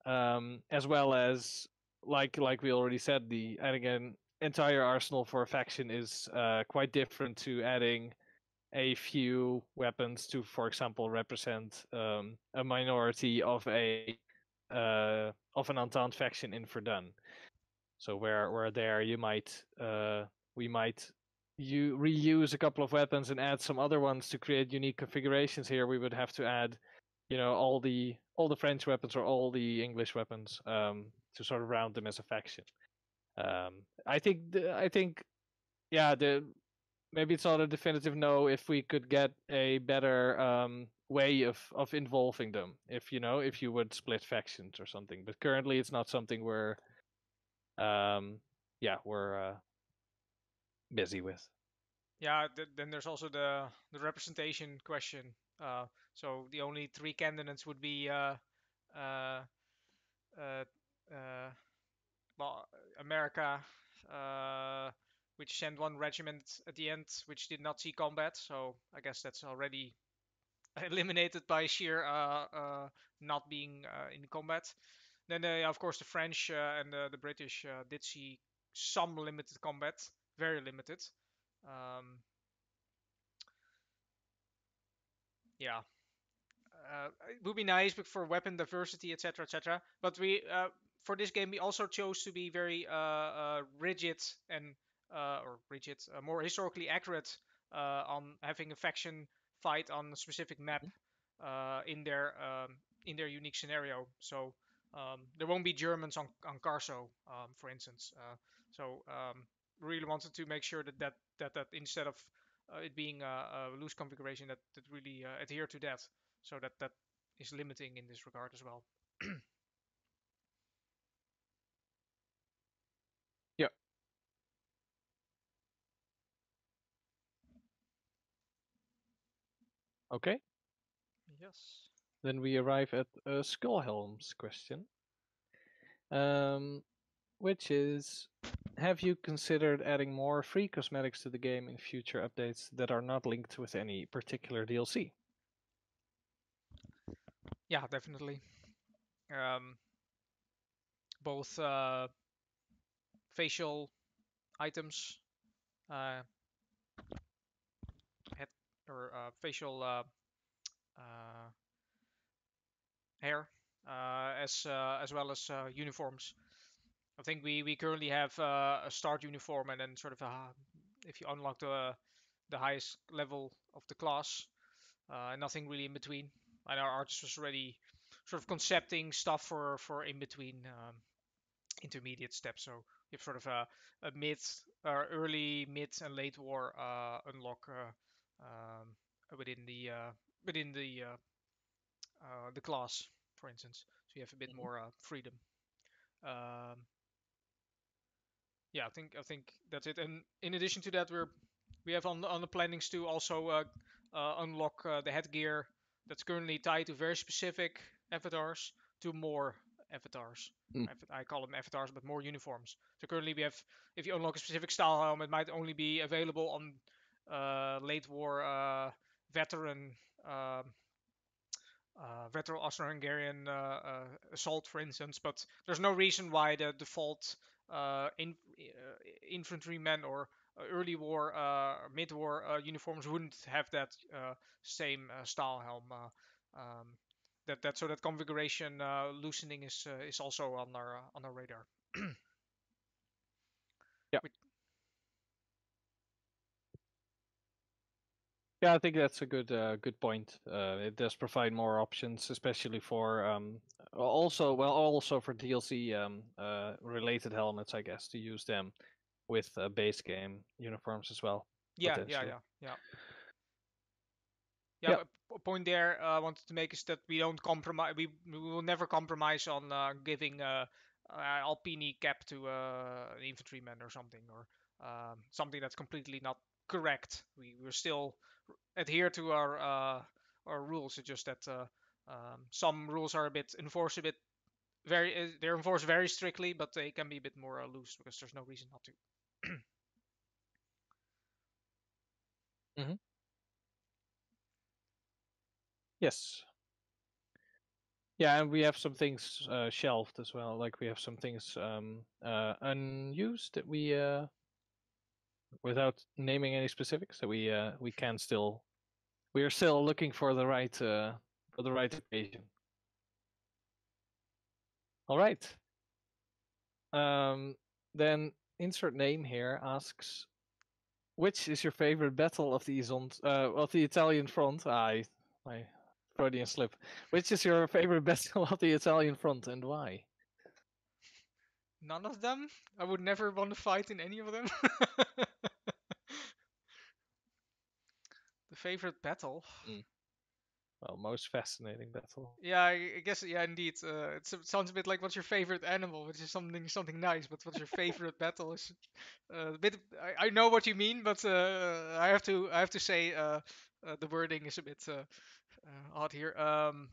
as well as like we already said, the adding an entire arsenal for a faction is quite different to adding a few weapons to, for example, represent a minority of an Entente faction in Verdun. So where there you might we might you reuse a couple of weapons and add some other ones to create unique configurations. Here we would have to add, all the French weapons or all the English weapons to sort of round them as a faction. I think yeah, maybe it's not a definitive no if we could get a better way of involving them, if you would split factions or something. But currently it's not something we're we're busy with. yeah. Then there's also the representation question. So the only 3 candidates would be uh, uh, uh, well, America, which sent 1 regiment at the end, which did not see combat. So I guess that's already eliminated by sheer not being in combat. Then, of course, the French and the British did see some limited combat, very limited. Um, yeah, it would be nice for weapon diversity, etc., etc. But we, for this game, we also chose to be very rigid and more historically accurate on having a faction fight on a specific map in their unique scenario. So there won't be Germans on Carso, for instance. Really wanted to make sure that instead of it being a loose configuration, that really adhere to that. So that is limiting in this regard as well. Yeah. Okay. Yes. Then we arrive at Skullhelm's question, um, which is: have you considered adding more free cosmetics to the game in future updates that are not linked with any particular DLC? Yeah, definitely. Um, both facial items, uh, head or facial uh, hair, as well as uniforms. I think we currently have a start uniform and then sort of if you unlock the highest level of the class, nothing really in between. And our artist was already sort of concepting stuff for in between intermediate steps. So you have sort of a mid, early, mid, and late war unlock within the class, for instance. So you have a bit Mhm. more freedom. Um, yeah, I think that's it. And in addition to that, we have on the plannings to also unlock the headgear that's currently tied to very specific avatars to more avatars. Mm. I call them avatars, but more uniforms. So currently we have, if you unlock a specific style helm, it might only be available on late war veteran um veteran Austro-Hungarian assault, for instance, but there's no reason why the default infantrymen or early war, mid-war uniforms wouldn't have that same style helm. Um, so that configuration loosening is also on our radar. Yeah. With- Yeah, I think that's a good point. It does provide more options, especially for also for DLC related helmets, I guess, to use them with base game uniforms as well, yeah, yeah, potentially. yeah, yeah. Yeah, Yeah. but a point there I wanted to make is that we don't compromise. We will never compromise on giving Alpini cap to an infantryman or something, or something that's completely not correct. We still adhere to our rules. It's just that some rules are a bit enforced a bit they're enforced very strictly, but they can be a bit more loose because there's no reason not to. Hmm. Yes. Yeah, and we have some things shelved as well. Like we have some things unused that without naming any specifics, that we can still we are still looking for the right occasion. All right. Um, then insert name here asks, which is your favorite battle of the of the Italian front? My Freudian slip. Which is your favorite battle of the Italian front and why? None of them. I would never want to fight in any of them. The favorite battle. Mm. Well, most fascinating battle. Yeah, I guess yeah, indeed. It sounds a bit like what's your favorite animal, which is something nice. But what's your favorite battle is a bit. I know what you mean, but I have to say the wording is a bit odd here. Um,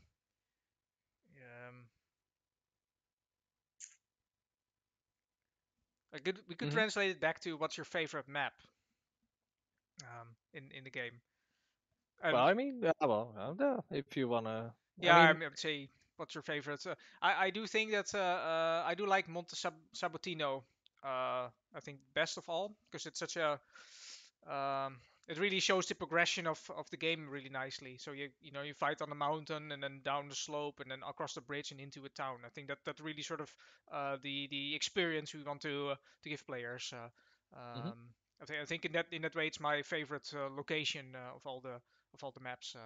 we could Hmm. translate it back to what's your favorite map in the game. Well, And I mean, if you wanna, I yeah, mean, I would say what's your favorite? I do think that I do like Monte Sabotino. I think best of all because it's such a it really shows the progression of the game really nicely. So you fight on the mountain and then down the slope and then across the bridge and into a town. I think that really sort of the experience we want to give players. mhm. I think in that way it's my favorite location of all the maps.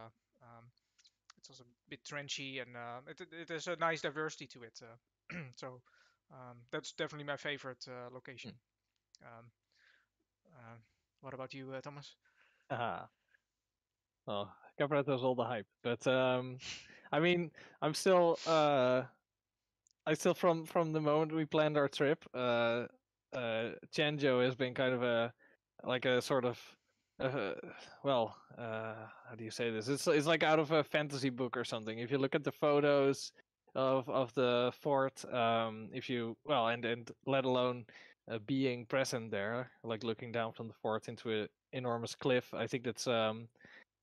It's also a bit trenchy and it has a nice diversity to it. So that's definitely my favorite location. Mm. Um, uh, what about you, Thomas? Haha. Well, Caparato's all the hype, but I mean, I'm still I still from the moment we planned our trip, Chanjo has been kind of a like a sort of uh, well, how do you say this? It's like out of a fantasy book or something. If you look at the photos of the fort, if you well, and let alone being present there, like looking down from the fort into an enormous cliff, I think that's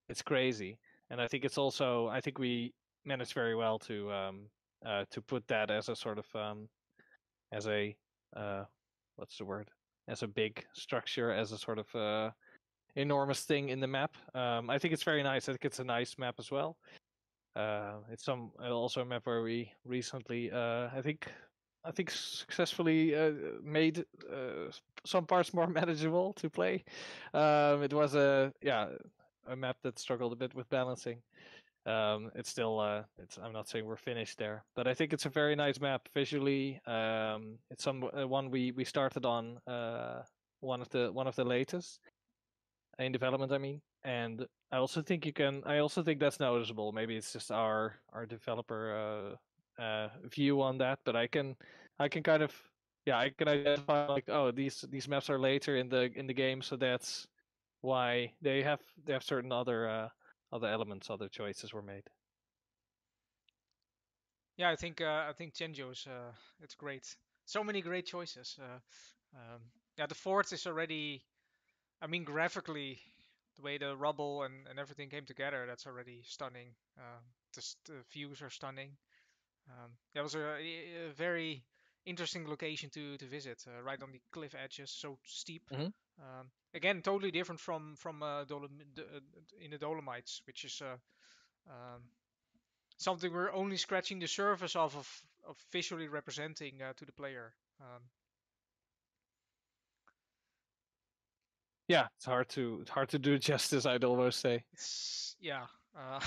it's crazy. And I think it's also I think we managed very well to put that as a sort of as a uh, what's the word? As a big structure, as a sort of enormous thing in the map. I think it's very nice. I think it's a nice map as well. It's some also a map where we recently, I think successfully made some parts more manageable to play. It was a map that struggled a bit with balancing. It's still I'm not saying we're finished there, but I think it's a very nice map visually. It's some one we started on one of the latest in development. I mean, and I also think that's noticeable. Maybe it's just our developer view on that, but I can kind of I can identify like oh these maps are later in the game, so that's why they have certain other elements, other choices were made. Yeah, I think Chenjo's it's great. So many great choices. Yeah, the fort is already. I mean, graphically, the way the rubble and everything came together, that's already stunning. The views are stunning. That was a very interesting location to visit, right on the cliff edges, so steep. Hmm. Again, totally different from in the Dolomites, which is um, something we're only scratching the surface of visually representing to the player. Yeah, it's hard to do justice. I'd almost say. It's yeah, uh,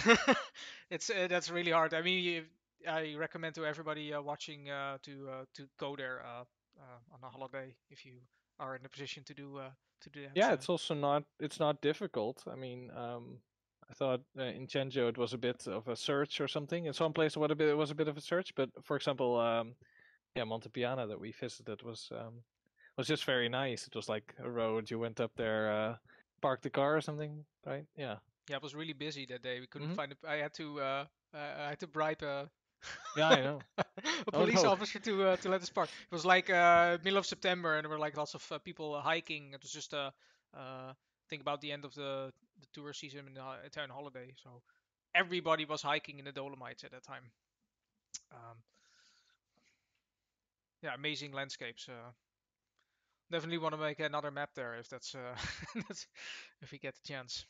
it's that's really hard. I mean, I recommend to everybody watching to go there on a holiday if you are in a position to do that. Yeah, it's also not it's not difficult. I mean, I thought in Chenjo it was a bit of a search or something. In some places, it was a bit of a search, but for example, yeah, Montepiana that we visited was just very nice. It was like a road. You went up there, parked the car or something, right? Yeah. Yeah, it was really busy that day. We couldn't Hmm. find a. I had to bribe a Yeah, I know. a Oh police no. officer to let us park. It was like middle of September, and there were like lots of people hiking. It was just think about the end of the tour season and the town holiday. So everybody was hiking in the Dolomites at that time. Um, yeah, amazing landscapes. Definitely want to make another map there if that's, that's if we get the chance.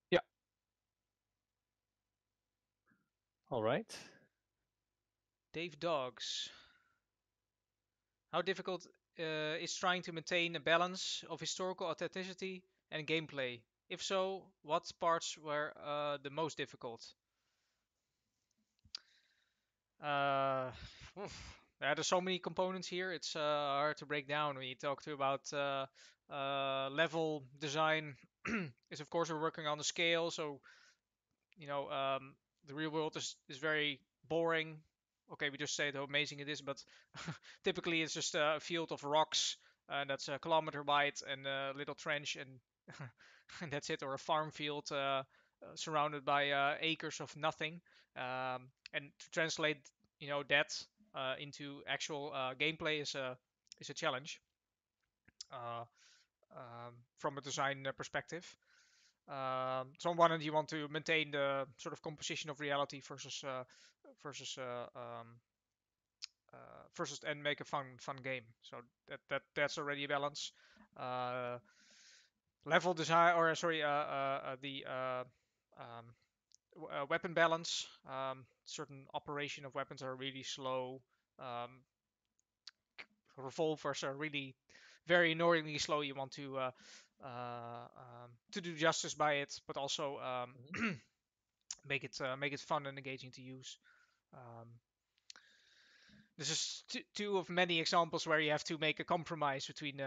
Yeah. All right. Dave Dogs. How difficult is trying to maintain a balance of historical authenticity and gameplay? If so, what parts were the most difficult? Uh, yeah, there's so many components here. It's hard to break down. We talk to about level design. Is of course we're working on the scale, so you know the real world is very boring. Okay, we just say how amazing it is, but typically it's just a field of rocks and that's a kilometer wide and a little trench and and that's it, or a farm field surrounded by acres of nothing. And to translate, that into actual gameplay is a challenge uh, from a design perspective. So on one hand, you want to maintain the sort of composition of reality versus versus and make a fun game. So that's already a balance. Uh, Level design, or sorry, the um, weapon balance. Certain operation of weapons are really slow. Um, Revolvers are really very annoyingly slow. You want to do justice by it, but also Mhm. make it fun and engaging to use. Um, this is two of many examples where you have to make a compromise between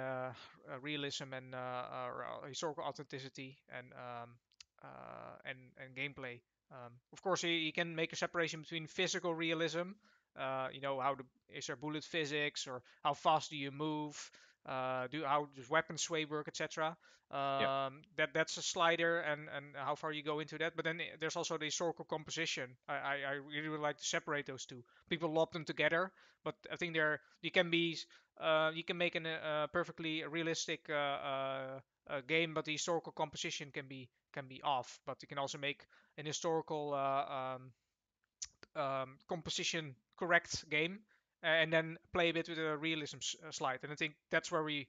realism and historical authenticity and gameplay. Of course, you can make a separation between physical realism. Is there bullet physics, or how fast do you move? do how does weapon sway work, etc. Yeah. That's a slider, and how far you go into that. But then there's also the historical composition. I really would like to separate those two. People lump them together, but I think you can make a perfectly realistic game, but the historical composition can be off. But you can also make an historical composition correct game, and then play a bit with a realism slide. And I think that's where we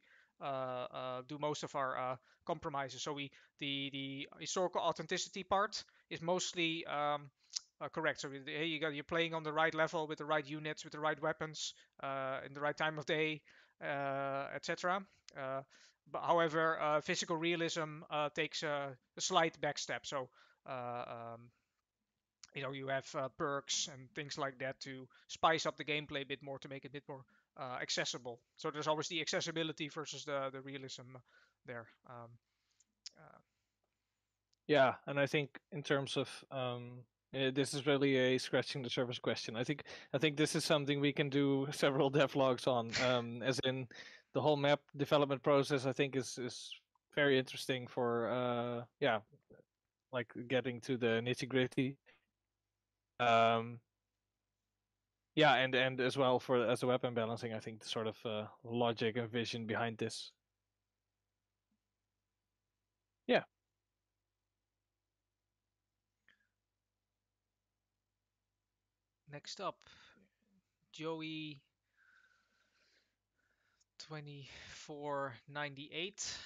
do most of our compromises. So the historical authenticity part is mostly correct. So you're playing on the right level with the right units, with the right weapons, in the right time of day, etc. But however, physical realism takes a slight back step. So uh, um, you have perks and things like that to spice up the gameplay a bit more, to make it a bit more accessible. So there's always the accessibility versus the realism there. Yeah, and I think in terms of this is really a scratching the surface question. I think this is something we can do several devlogs on. As in the whole map development process, I think is very interesting for yeah, like getting to the nitty gritty. Um, yeah, and as well for as a weapon balancing, I think the sort of logic and vision behind this. Yeah. Next up, Joey 2498.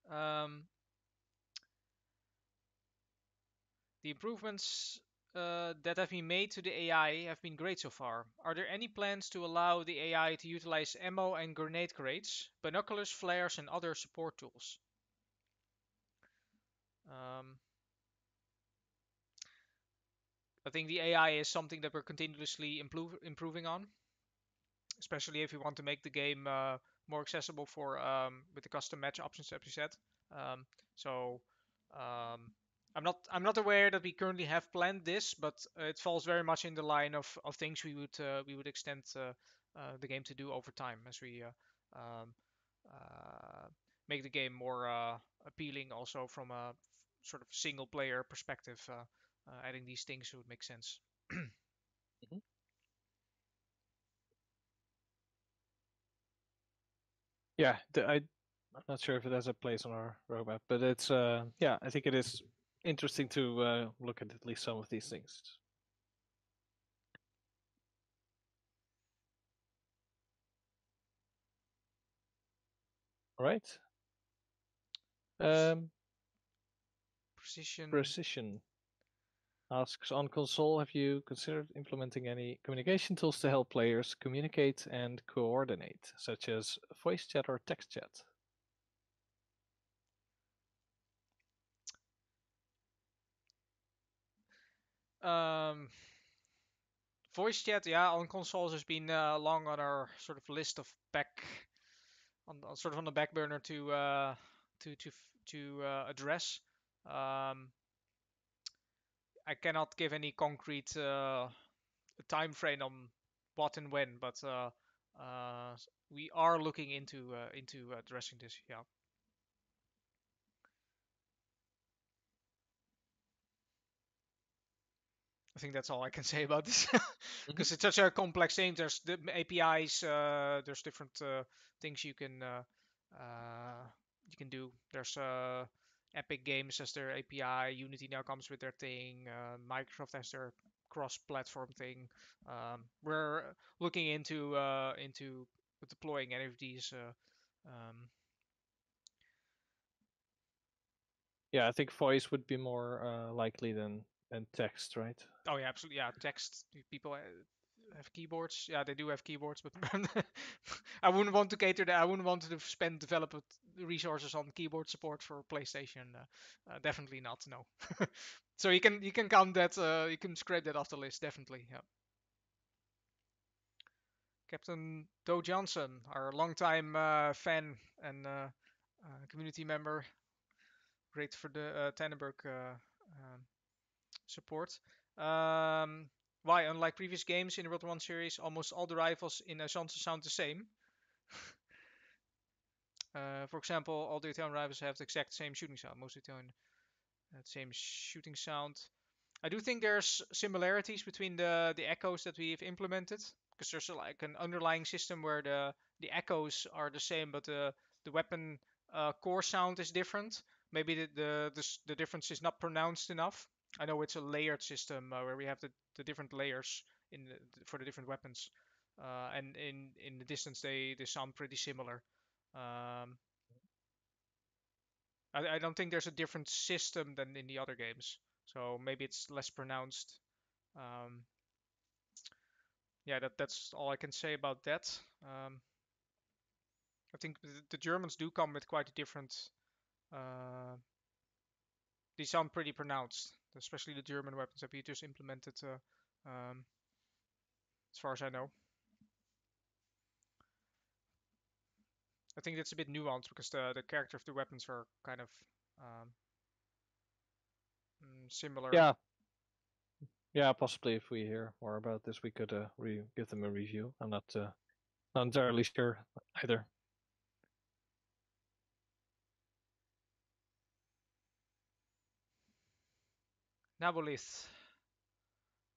Um, the improvements that have been made to the AI have been great so far. Are there any plans to allow the AI to utilize ammo and grenade crates, binoculars, flares, and other support tools? Um, I think the AI is something that we're continuously improving on, especially if you want to make the game more accessible for with the custom match options that we said. Um, so um, I'm not aware that we currently have planned this, but it falls very much in the line of things we would extend the game to do over time as we um, uh, make the game more appealing, also from a sort of single player perspective. Adding these things would make sense. Mhm. Yeah, I'm not sure if it has a place on our roadmap, but it's yeah, I think it is interesting to look at least some of these things. All right. Um, Precision. Precision asks on console, have you considered implementing any communication tools to help players communicate and coordinate, such as voice chat or text chat? Um, Voice chat, yeah, on consoles has been long on our sort of list of sort of on the back burner to address. Um, I cannot give any concrete time frame on what and when, but we are looking into addressing this. Yeah. I think that's all I can say about this Mhm. because it's such a complex thing. There's the APIs, there's different things you can do. There's Epic Games has their API. Unity now comes with their thing. Microsoft has their cross-platform thing. We're looking into deploying any of these. Yeah, I think voice would be more likely than text, right? Oh yeah, absolutely. Yeah, text. People have keyboards. Yeah, they do have keyboards, but I wouldn't want to cater that. I wouldn't want to spend developer resources on keyboard support for PlayStation. Definitely not. No. So you can count that. You can scrape that off the list. Definitely. Yeah. Captain Doe Johnson, our longtime fan and community member, great for the Tannenberg support. Um, why, unlike previous games in the World 1 series, almost all the rifles in Isonzo sound the same. For example, all the Italian rivals have the exact same shooting sound. Most Italian have the same shooting sound. I do think there's similarities between the echoes that we've implemented, because there's like an underlying system where the echoes are the same, but the weapon core sound is different. Maybe the difference is not pronounced enough. I know it's a layered system where we have the different layers for the different weapons, and in the distance they sound pretty similar. Um, I don't think there's a different system than in the other games, so maybe it's less pronounced. Um, yeah, that's all I can say about that. I think the Germans do come with quite a different. Uh, they sound pretty pronounced, especially the German weapons that we just implemented. As far as I know, I think it's a bit nuanced because the character of the weapons are kind of um, similar. Yeah, yeah. Possibly, if we hear more about this, we could give them a review. I'm not entirely sure either. Nabolith.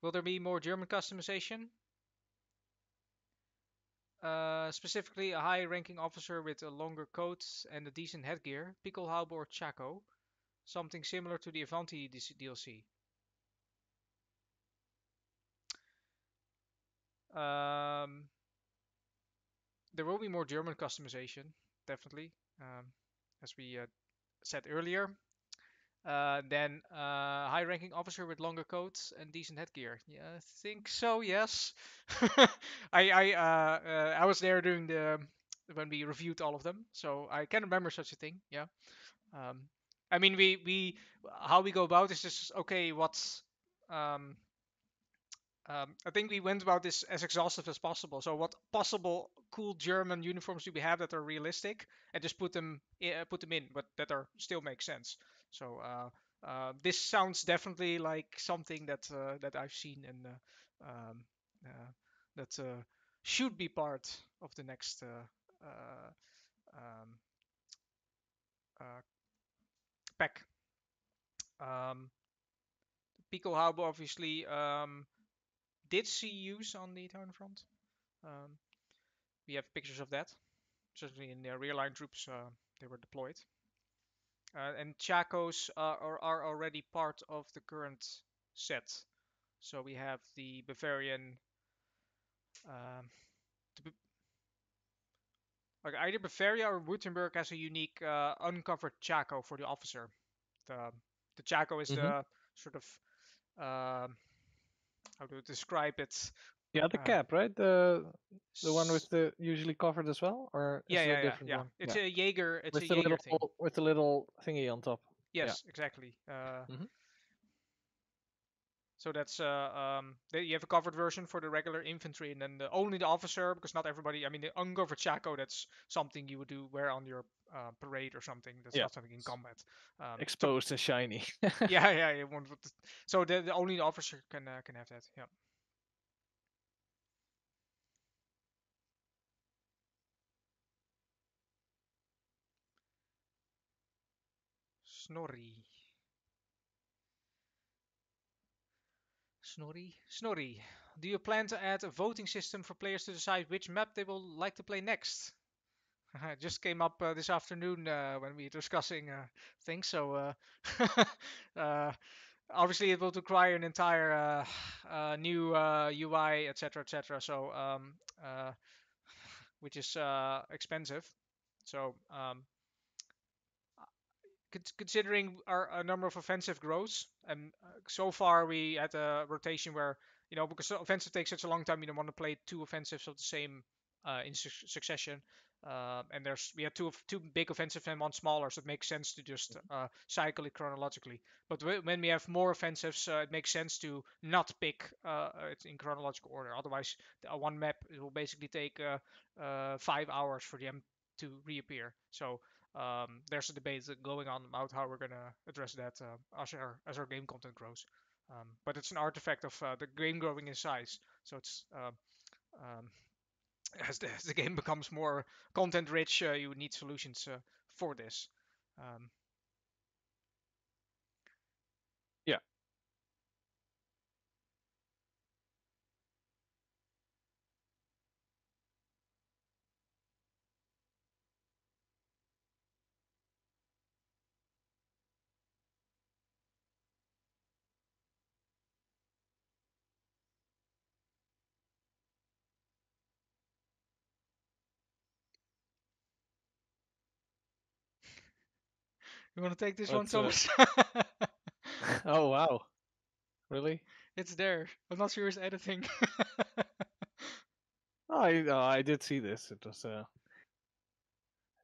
Will there be more German customization? Specifically, a high-ranking officer with a longer coat and a decent headgear, Pickelhaube or Chaco, something similar to the Avanti DLC. Um, there will be more German customization, definitely, as we said earlier. Then high-ranking officer with longer coats and decent headgear. Yeah, I think so. Yes, I was there during the when we reviewed all of them, so I can remember such a thing. Yeah. Um, I mean, we how we go about is just okay. What's um, I think we went about this as exhaustive as possible. So, what possible cool German uniforms do we have that are realistic, and just put them in, but that are still make sense. So, this sounds definitely like something that I've seen and um, uh, that should be part of the next um, uh, pack. Um, Pico Haubo obviously did see use on the Italian front. Um, we have pictures of that. Certainly in the rear line troops, they were deployed. And Chacos are already part of the current set. So we have the Bavarian, um, like either Bavaria or Württemberg has a unique uncovered Chaco for the officer. The the Chaco is Hmm. the sort of how to describe it. Yeah, the Uh, cap, right? The one with the usually covered as well, or yeah, is it a yeah, yeah, different yeah. one? It's Yeah, a Jaeger. It's a with the Jaeger thing. little thingy on top. Yeah. Yes, exactly. Hmm. So that's you have a covered version for the regular infantry, and then only the officer, because not everybody. I mean, the uncovered Chaco, that's something you would wear on your parade or something. That's Yeah. not something in combat. So Exposed and shiny. yeah, yeah, yeah. So the only the officer can have that. Yeah. Snorri, Snorri. Do you plan to add a voting system for players to decide which map they will like to play next? It just came up this afternoon when we were discussing things. So uh, obviously it will require an entire new UI, etc., etc. So uh, which is expensive. So considering our number of offensive grows, and so far we had a rotation where because offensive takes such a long time, you don't want to play two offensives of the same in succession. And we had two big offensive and one smaller, so it makes sense to just cycle it chronologically. But when we have more offensives, it makes sense to not pick it in chronological order. Otherwise, one map it will basically take 5 hours for them to reappear. So there's a debate going on about how we're gonna address that as our game content grows. But it's an artifact of the game growing in size, so it's as the game becomes more content rich, you need solutions for this. Um, Yeah. you want to take this one, What's Thomas? Oh wow, really? It's there. I'm not sure who's editing. Oh, I did see this. It was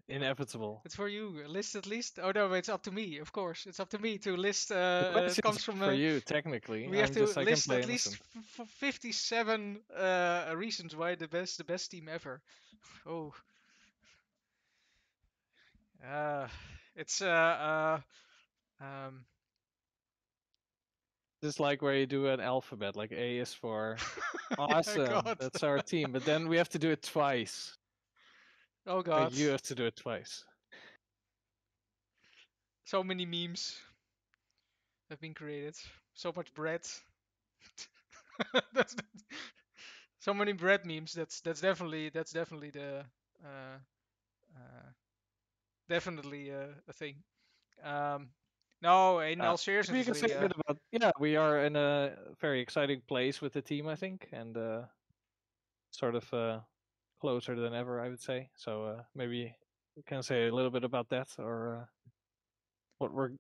inevitable. It's for you. List at least. Oh no, it's up to me. Of course, it's up to me to list. The It question's comes from. for you, technically. We have to I can list play at least innocent. 57 reasons why the best team ever. Oh, uh, it's um. Just like where you do an alphabet, like A is for Yeah, awesome. God. That's our team. But then we have to do it twice. Oh Like God. you have to do it twice. So many memes have been created. So much bread. that's so many bread memes. That's definitely the uh, uh, definitely a thing. Um, no, in all Maybe you can say seriously, a bit about. Yeah, we are in a very exciting place with the team, I think, and sort of closer than ever, I would say. So maybe you can say a little bit about that or what we're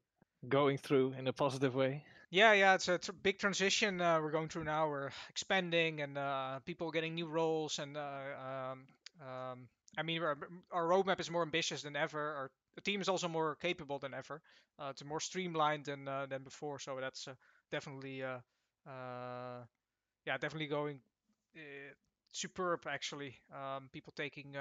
going through in a positive way. yeah, it's a big transition we're going through now. We're expanding and people getting new roles, and I mean, our roadmap is more ambitious than ever. Our the team is also more capable than ever. It's more streamlined than before, so that's definitely yeah, definitely going uh, superb actually. People taking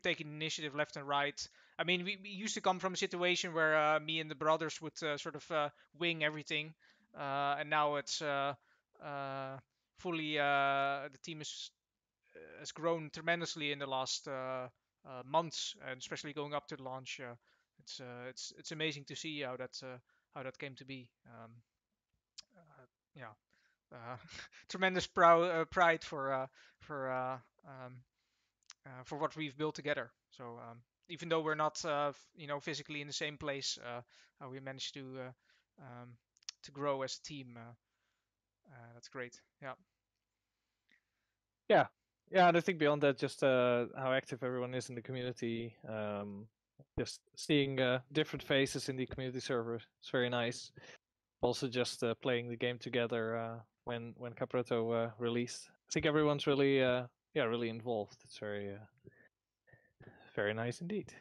taking initiative left and right. I mean, we used to come from a situation where me and the brothers would sort of wing everything, and now it's uh, fully the team has grown tremendously in the last months, and especially going up to the launch. It's amazing to see how that came to be. Yeah, tremendous pride for for what we've built together. So even though we're not physically in the same place, we managed to grow as a team. That's great. Yeah. Yeah, yeah, and I think beyond that, just how active everyone is in the community. Just seeing different faces in the community server is very nice. Also, just playing the game together when Capreto released. I think everyone's really yeah really involved. It's very nice indeed.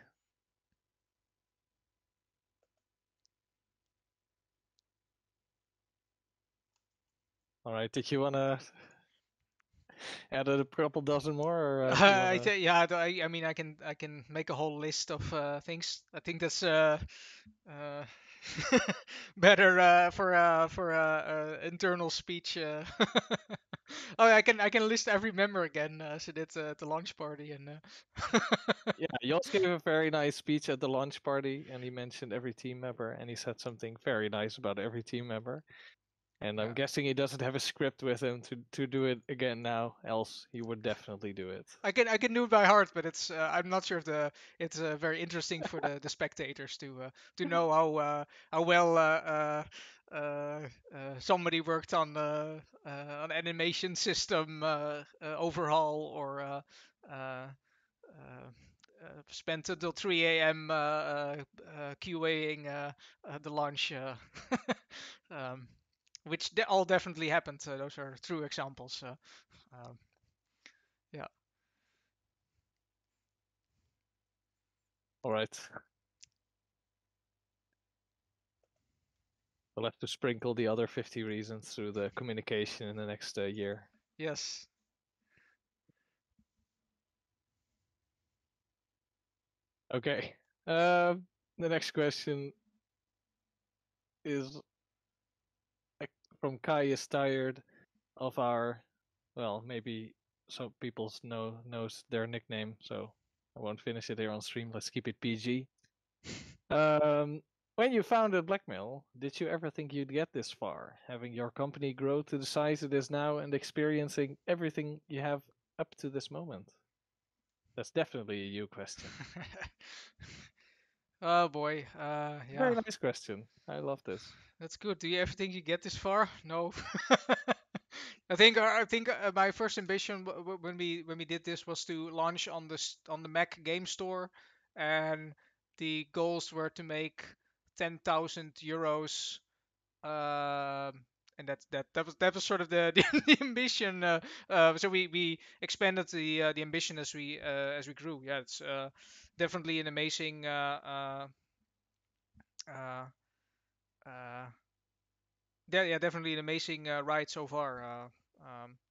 All right, did you wanna add a couple dozen more, or do you wanna? Yeah, I mean, I can make a whole list of things. I think that's uh, better for internal speech. Oh, I can list every member again. So that's at the launch party and. Yeah, Jos gave a very nice speech at the launch party, and he mentioned every team member, and he said something very nice about every team member. And I'm Yeah. guessing he doesn't have a script with him to do it again now, else he would definitely do it. I can do it by heart, but it's I'm not sure if the it's very interesting for the spectators to know how well somebody worked on an animation system overhaul or spent until 3 a.m. QAing the launch, um, which all definitely happened. Those are true examples. Um, yeah. All right, we'll have to sprinkle the other 50 reasons through the communication in the next year. Yes. Okay. The next question is from Kai is tired of our, well, maybe so people knows their nickname. So I won't finish it here on stream. Let's keep it PG. Um, when you founded Blackmail, did you ever think you'd get this far, having your company grow to the size it is now and experiencing everything you have up to this moment? That's definitely a you question. Oh boy, yeah, Very nice question. I love this. that's good. Do you ever think you get this far? No. I think my first ambition when we did this was to launch on on the Mac game store, and the goals were to make 10,000 euros. And that was sort of the ambition. So we expanded the ambition as we grew. Yeah, it's definitely an amazing uh, uh, yeah, definitely an amazing ride so far.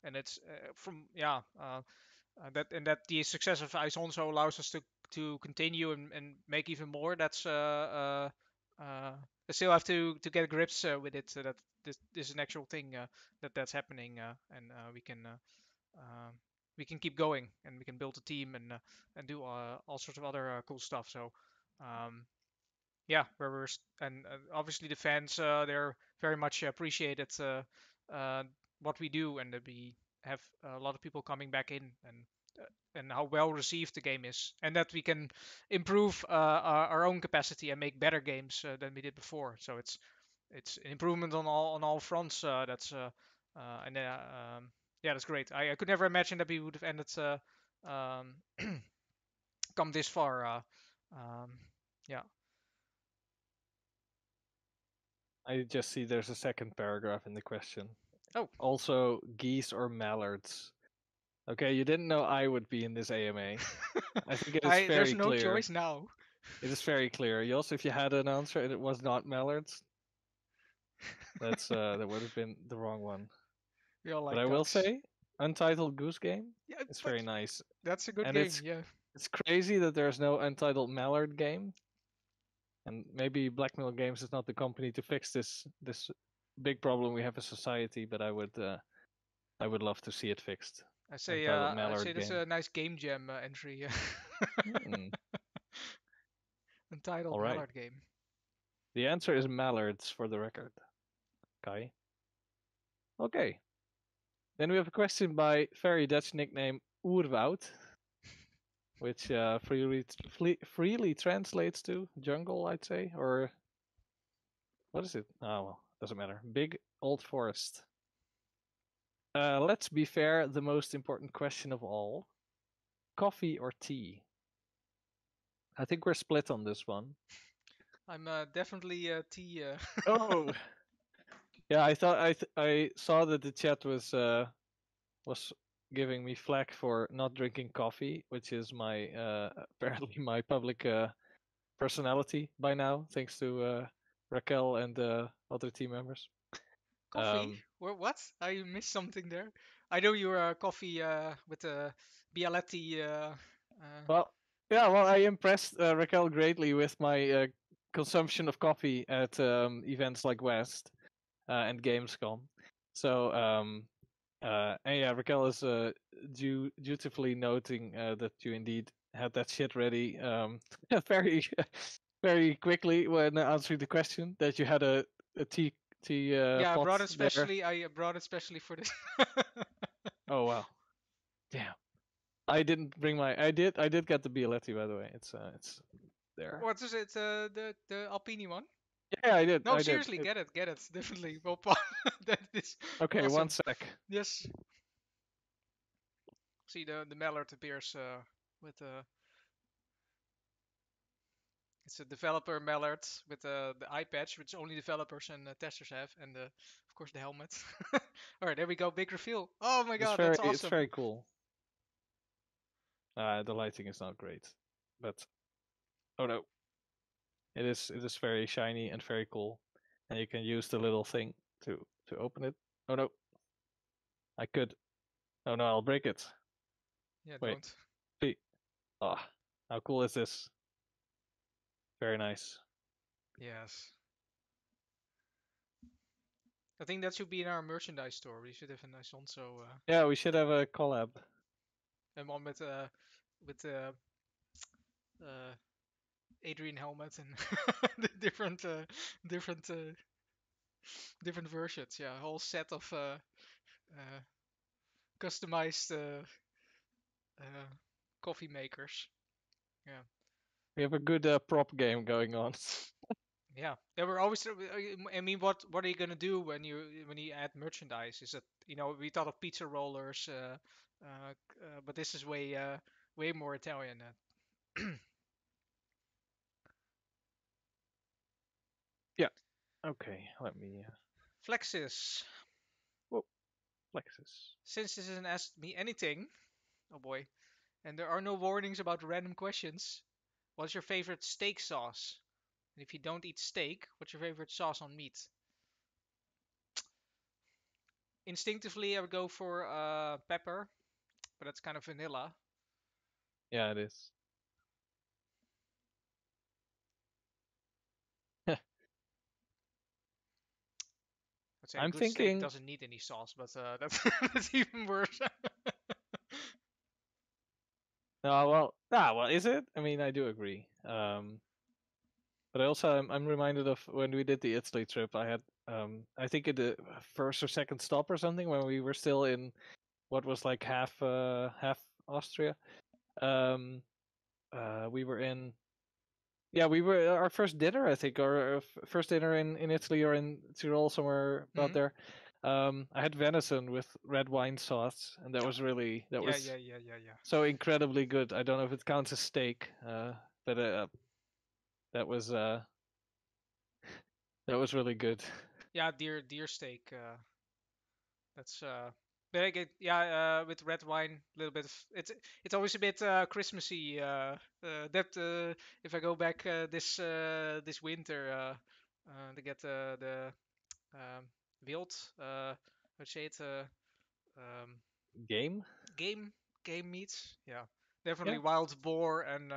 And it's from yeah that and that the success of Isonzo allows us to continue and make even more. I still have to get grips with it, so that this is an actual thing that's happening, and we can keep going, and we can build a team and do all sorts of other cool stuff. So um, yeah, where and obviously the fans, they're very much appreciated uh, what we do, and that we have a lot of people coming back in, and how well received the game is, and that we can improve our own capacity and make better games than we did before. So it's an improvement on all fronts. And Yeah, that's great. I could never imagine that we would have ended um, come this far. Um, yeah. I just see there's a second paragraph in the question. Oh, Also, geese or mallards. Okay, you didn't know I would be in this AMA. I think it is I there's very no clear. choice now. It is very clear. You also, if you had an answer and it was not mallards, that would have been the wrong one. We all But like I will ducks. say, Untitled Goose Game, Yeah, it's but very nice, that's a good and game. Yeah. it's crazy that there's no Untitled Mallard game, and maybe Blackmail Games is not the company to fix this big problem we have as society. But I would love to see it fixed. Untitled I'd say Mallard that's game. a nice game jam entry. Hmm. Entitled All right. Mallard game. The answer is mallards for the record. Kai. Okay. Then we have a question by very Dutch nickname Oerwoud, which freely translates to jungle, I'd say, or what is it? Oh well, doesn't matter. Big old forest. Let's be fair. The most important question of all: coffee or tea? I think we're split on this one. I'm definitely tea. Oh, yeah. I thought I saw that the chat was giving me flack for not drinking coffee, which is my apparently my public personality by now, thanks to Raquel and other team members. Coffee? Um, What? I missed something there. I know you're coffee with a Bialetti. well, yeah, well, I impressed Raquel greatly with my consumption of coffee at events like West and Gamescom. So, and yeah, Raquel is dutifully noting that you indeed had that shit ready very, very quickly when answering the question. That you had a tea Yeah, pot there. I brought it specially for this. Oh wow, damn! I didn't bring my. I did get the Bialetti by the way. It's there. What is it? The Alpini one? Yeah, I did. No, I did. seriously, get it. Definitely. Well, that is Okay, one awesome. sec. Yes. See, the Mallard appears with it's a developer Mallard with the eye patch, which only developers and testers have, and of course the helmet. All right, there we go. Big reveal. Oh my It's god, very that's it's awesome. very cool. The lighting is not great, but oh no, it is very shiny and very cool, and you can use the little thing to open it. Oh no, I could. Oh no, I'll break it. Yeah, Wait, don't. see. Ah, how cool is this? Very nice. Yes. I think that should be in our merchandise store. We should have a nice also. Yeah, we should have a collab. and one with uh, Adrian helmet and the different different versions. Yeah, a whole set of uh, customized uh, coffee makers. Yeah. We have a good prop game going on. Yeah, they were always. I mean, what are you gonna do when you add merchandise? Is it, we thought of pizza rollers, but this is way more Italian. Yeah. Okay. Let me. Flexis, Whoa, Lexus. since this isn't asked me anything, oh boy, and there are no warnings about random questions. What's your favorite steak sauce? And if you don't eat steak, what's your favorite sauce on meat? Instinctively, I would go for pepper, but that's kind of vanilla. Yeah, it is. I'd say a I'm good steak thinking. doesn't need any sauce, but that's that's even worse. Oh well. Well, is it? I mean, I do agree. But I also I'm reminded of when we did the Italy trip. I had I think at the first or second stop or something when we were still in what was like half Austria. Um, we were in. Yeah, we were our first dinner, I think, or first dinner in Italy or in Tyrol somewhere about Hmm. there. I had venison with red wine sauce, and that was really that Yeah, was yeah, yeah, yeah, yeah. so incredibly good. I don't know if it counts as steak, but that was uh, that was really good. Yeah, deer steak. That's very good. Yeah, with red wine, a little bit of it's always a bit Christmassy. That if I go back this winter to get the wild, let's say it um, Game, game game meats. Yeah, definitely yeah, wild boar and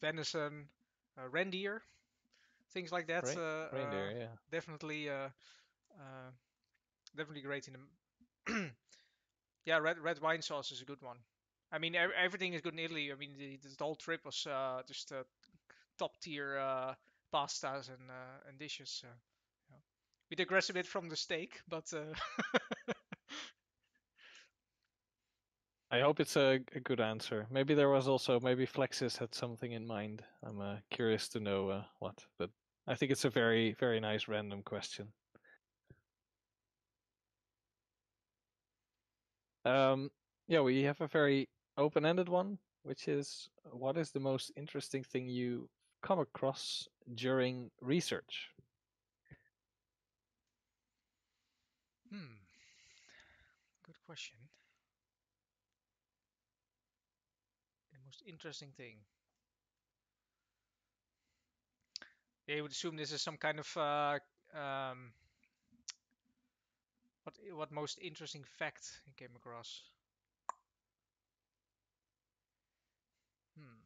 venison, reindeer, things like that. reindeer, yeah. Definitely uh, definitely great in the yeah, red wine sauce is a good one. I mean, everything is good in Italy. I mean, the whole trip was just top tier pastas and dishes. Yeah. We digress a bit from the steak, but I hope it's a good answer. Maybe there was also maybe Flexis had something in mind. I'm curious to know what, but I think it's a very nice random question. Um, yeah, we have a very open-ended one, which is what is the most interesting thing you come across during research? hmm, good question. The most interesting thing. Yeah, you would assume this is some kind of what most interesting fact you came across. Hmm,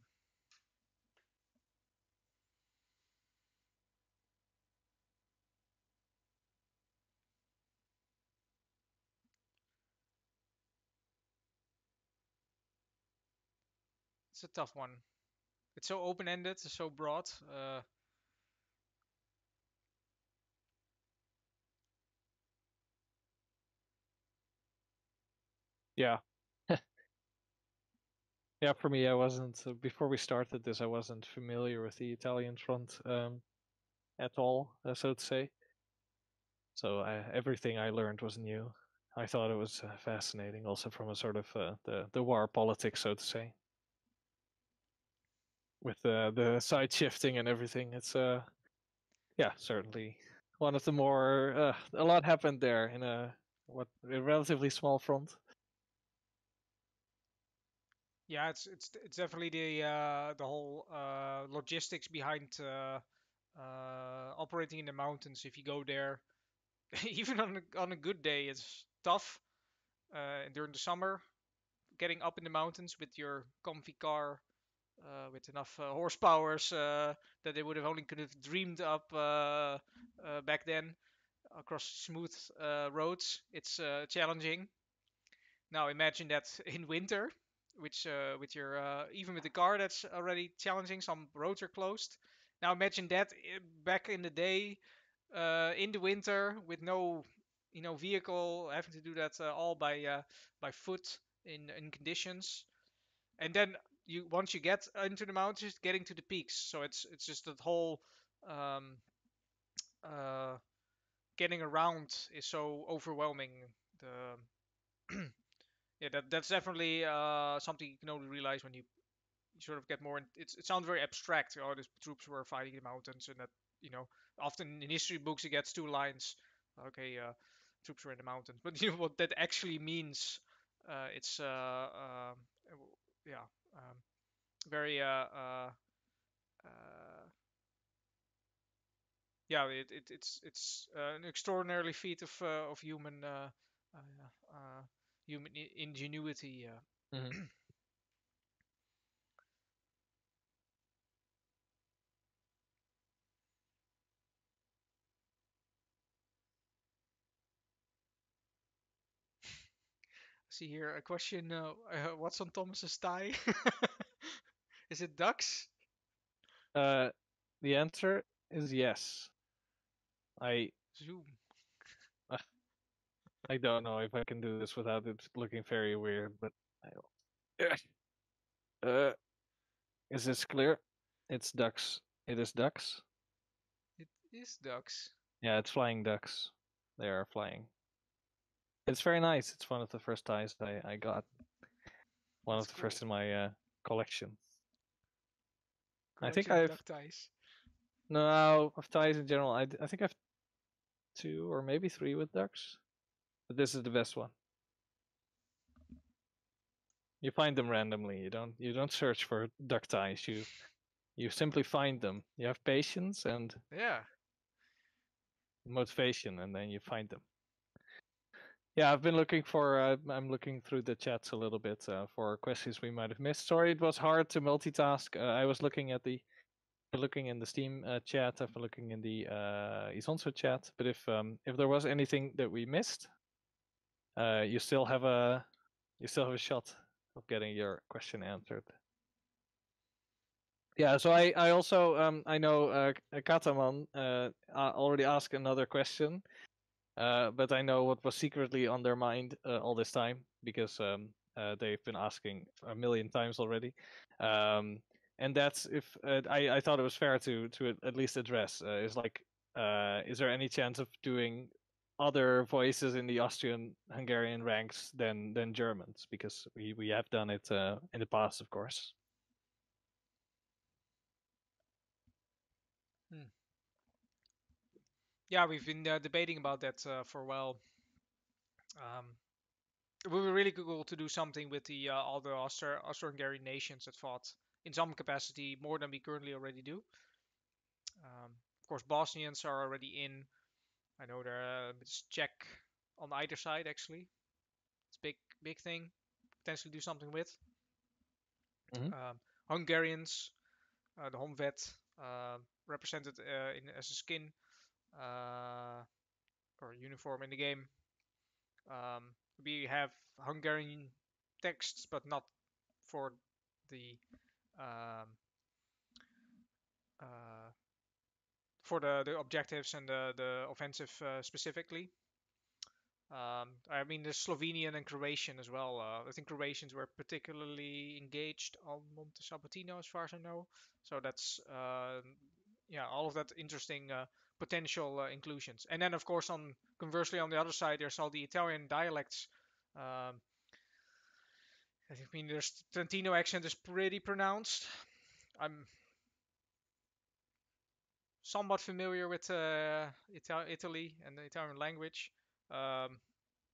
it's a tough one. It's so open-ended, it's so broad. Yeah, yeah. For me, I wasn't before we started this. I wasn't familiar with the Italian front at all, so to say. So everything I learned was new. I thought it was fascinating, also from a sort of the war politics, so to say, with the side shifting and everything. It's yeah, certainly one of the more a lot happened there in a relatively small front. Yeah, it's definitely the whole logistics behind operating in the mountains. If you go there, even on a good day, it's tough. During the summer, getting up in the mountains with your comfy car, with enough horsepowers that they would have only could have dreamed up back then across smooth roads. It's challenging. Now imagine that in winter, which with your even with the car that's already challenging. Some roads are closed. Now imagine that back in the day, in the winter with no, vehicle, having to do that all by foot in conditions, and then you once you get into the mountains, getting to the peaks. So it's just that whole um, uh, getting around is so overwhelming. The Yeah, that's definitely something you can only realize when you sort of get more. It sounds very abstract. Oh, the troops were fighting in the mountains, and that you know, often in history books it gets two lines. Okay, troops were in the mountains, but you know what that actually means. It's yeah, um, very uh, yeah. It's an extraordinarily feat of human ingenuity. Hmm. See here a question. What's on Thomas's tie? Is it ducks? Uh, the answer is yes. I Zoom. I don't know if I can do this without it looking very weird, but I will. Uh, is this clear? It's ducks. It is ducks. It is ducks. Yeah, it's flying ducks. They are flying. It's very nice. It's one of the first ties I got. One That's of the cool. first in my collection. I think Collection of I've duck ties. no of ties in general. I think I've two or maybe three with ducks, but this is the best one. You find them randomly. You don't search for duck ties. You simply find them. You have patience and Yeah. motivation, and then you find them. Yeah, I've been looking for. I'm looking through the chats a little bit for questions we might have missed. Sorry, it was hard to multitask. I was looking in the Steam chat. I've been looking in the Isonzo chat. But if there was anything that we missed, you still have a shot of getting your question answered. Yeah, so I also I know Kataman already asked another question, but I know what was secretly on their mind all this time because they've been asking a million times already, um, and that's if I thought it was fair to at least address is like is there any chance of doing other voices in the Austrian Hungarian ranks than Germans because we have done it in the past, of course. Hmm. Yeah, we've been debating about that for a while. Um, it would be really cool to do something with the all the Austro-Hungarian nations that fought in some capacity more than we currently already do. Of course, Bosnians are already in. I know it's Czech on either side actually. It's big thing. Potentially do something with. Hmm. Um, Hungarians, the Honvet, represented as a skin uh, or uniform in the game. Um, we have Hungarian texts, but not for the um, uh, the objectives and the offensive specifically. I mean, there's Slovenian and Croatian as well. I think Croatians were particularly engaged on Monte Sabatino, as far as I know. So that's yeah, all of that interesting potential inclusions. And then, of course, on conversely on the other side, there's all the Italian dialects. Um, I mean, there's Trentino accent is pretty pronounced. I'm somewhat familiar with Italy and the Italian language. Um,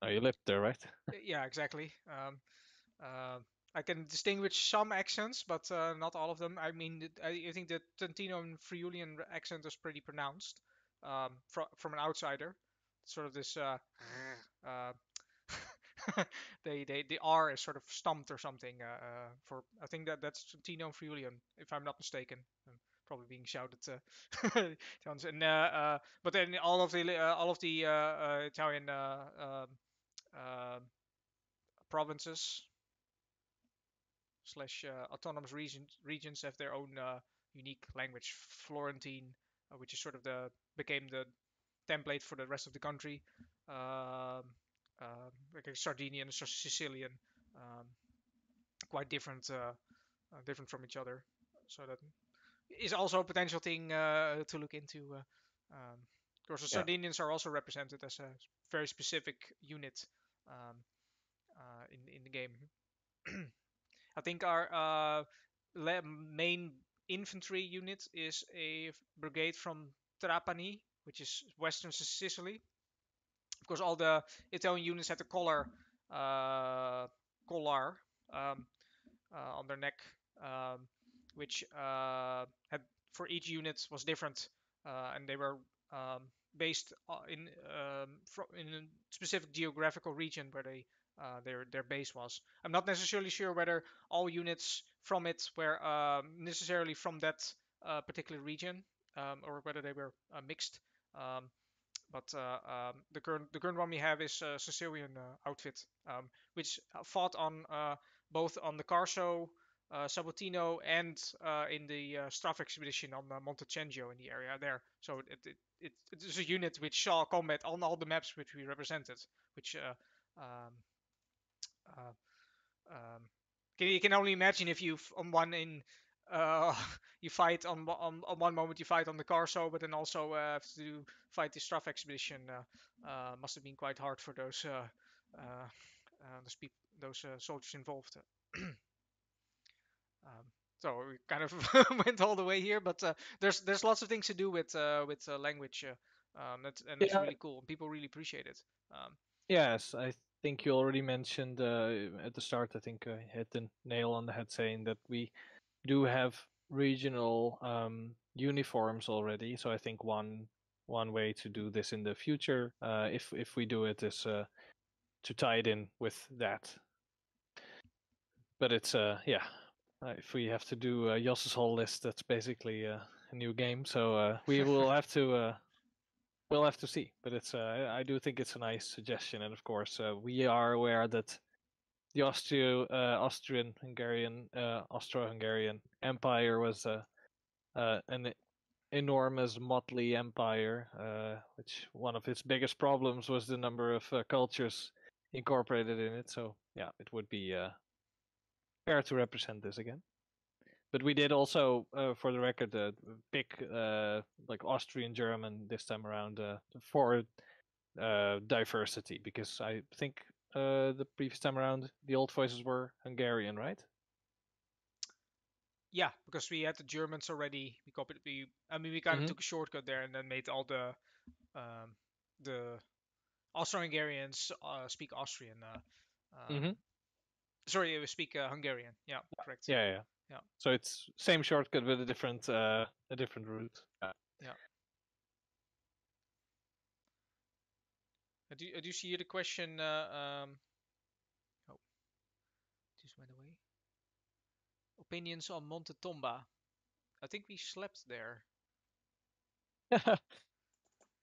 Oh, you lived there, right? yeah, exactly. Uh, I can distinguish some accents, but not all of them. I mean, I think the Trentino and Friulian accent is pretty pronounced from an outsider. Sort of this uh, the R is sort of stumped or something. For I think that's Trentino and Friulian, if I'm not mistaken. I'm probably being shouted. And but then all of the Italian provinces slash autonomous regions have their own unique language. Florentine, which is sort of became the template for the rest of the country. Like Sardinian, Sicilian, um, quite different from each other. So that is also a potential thing to look into. Of course, the Yeah. Sardinians are also represented as a very specific unit um, in the game. I think our main infantry unit is a brigade from Trapani, which is western Sicily. Of course, all the Italian units had the collar um, on their neck, um, which had for each unit was different, and they were um, based in a specific geographical region where their base was. I'm not necessarily sure whether all units from it were necessarily from that particular region, or whether they were mixed. Um, but the current one we have is a Sicilian outfit, which fought on both on the Carso, Sabotino, and in the staff expedition on Montecengio in the area there. So it is a unit which saw combat on all the maps which we represented, which um, uh, um, you can only imagine if you on one in uh, you fight on one moment you fight on the Carso, but then also have to fight the Straff expedition. Must have been quite hard for those soldiers involved. um, so we kind of went all the way here, but there's lots of things to do with language, that's Yeah. really cool. People really appreciate it. Um, Yes, I think you already mentioned at the start. I think I hit the nail on the head saying that we do have regional uniforms already. So I think one way to do this in the future, if we do it, is to tie it in with that. But it's yeah, if we have to do Joss's whole list, that's basically a new game. So we will have to we'll have to see. But it's I do think it's a nice suggestion, and of course we are aware that the Austrian-Hungarian Austro-Hungarian Empire was an enormous motley empire, which one of its biggest problems was the number of cultures incorporated in it. So yeah, it would be fair to represent this again. But we did also, for the record, pick like Austrian German this time around for diversity, because I think the previous time around the old voices were Hungarian, right? Yeah, because we had the Germans already. We kind of Mm-hmm. took a shortcut there and then made all the Austro-Hungarians speak Austrian. Mm-hmm. Sorry, we speak Hungarian. Yeah, correct. Yeah, yeah. Yeah, So it's same shortcut with a different route. yeah. I do see here the question. Oh, just went away. Opinions on Monte Tomba. I think we slept there.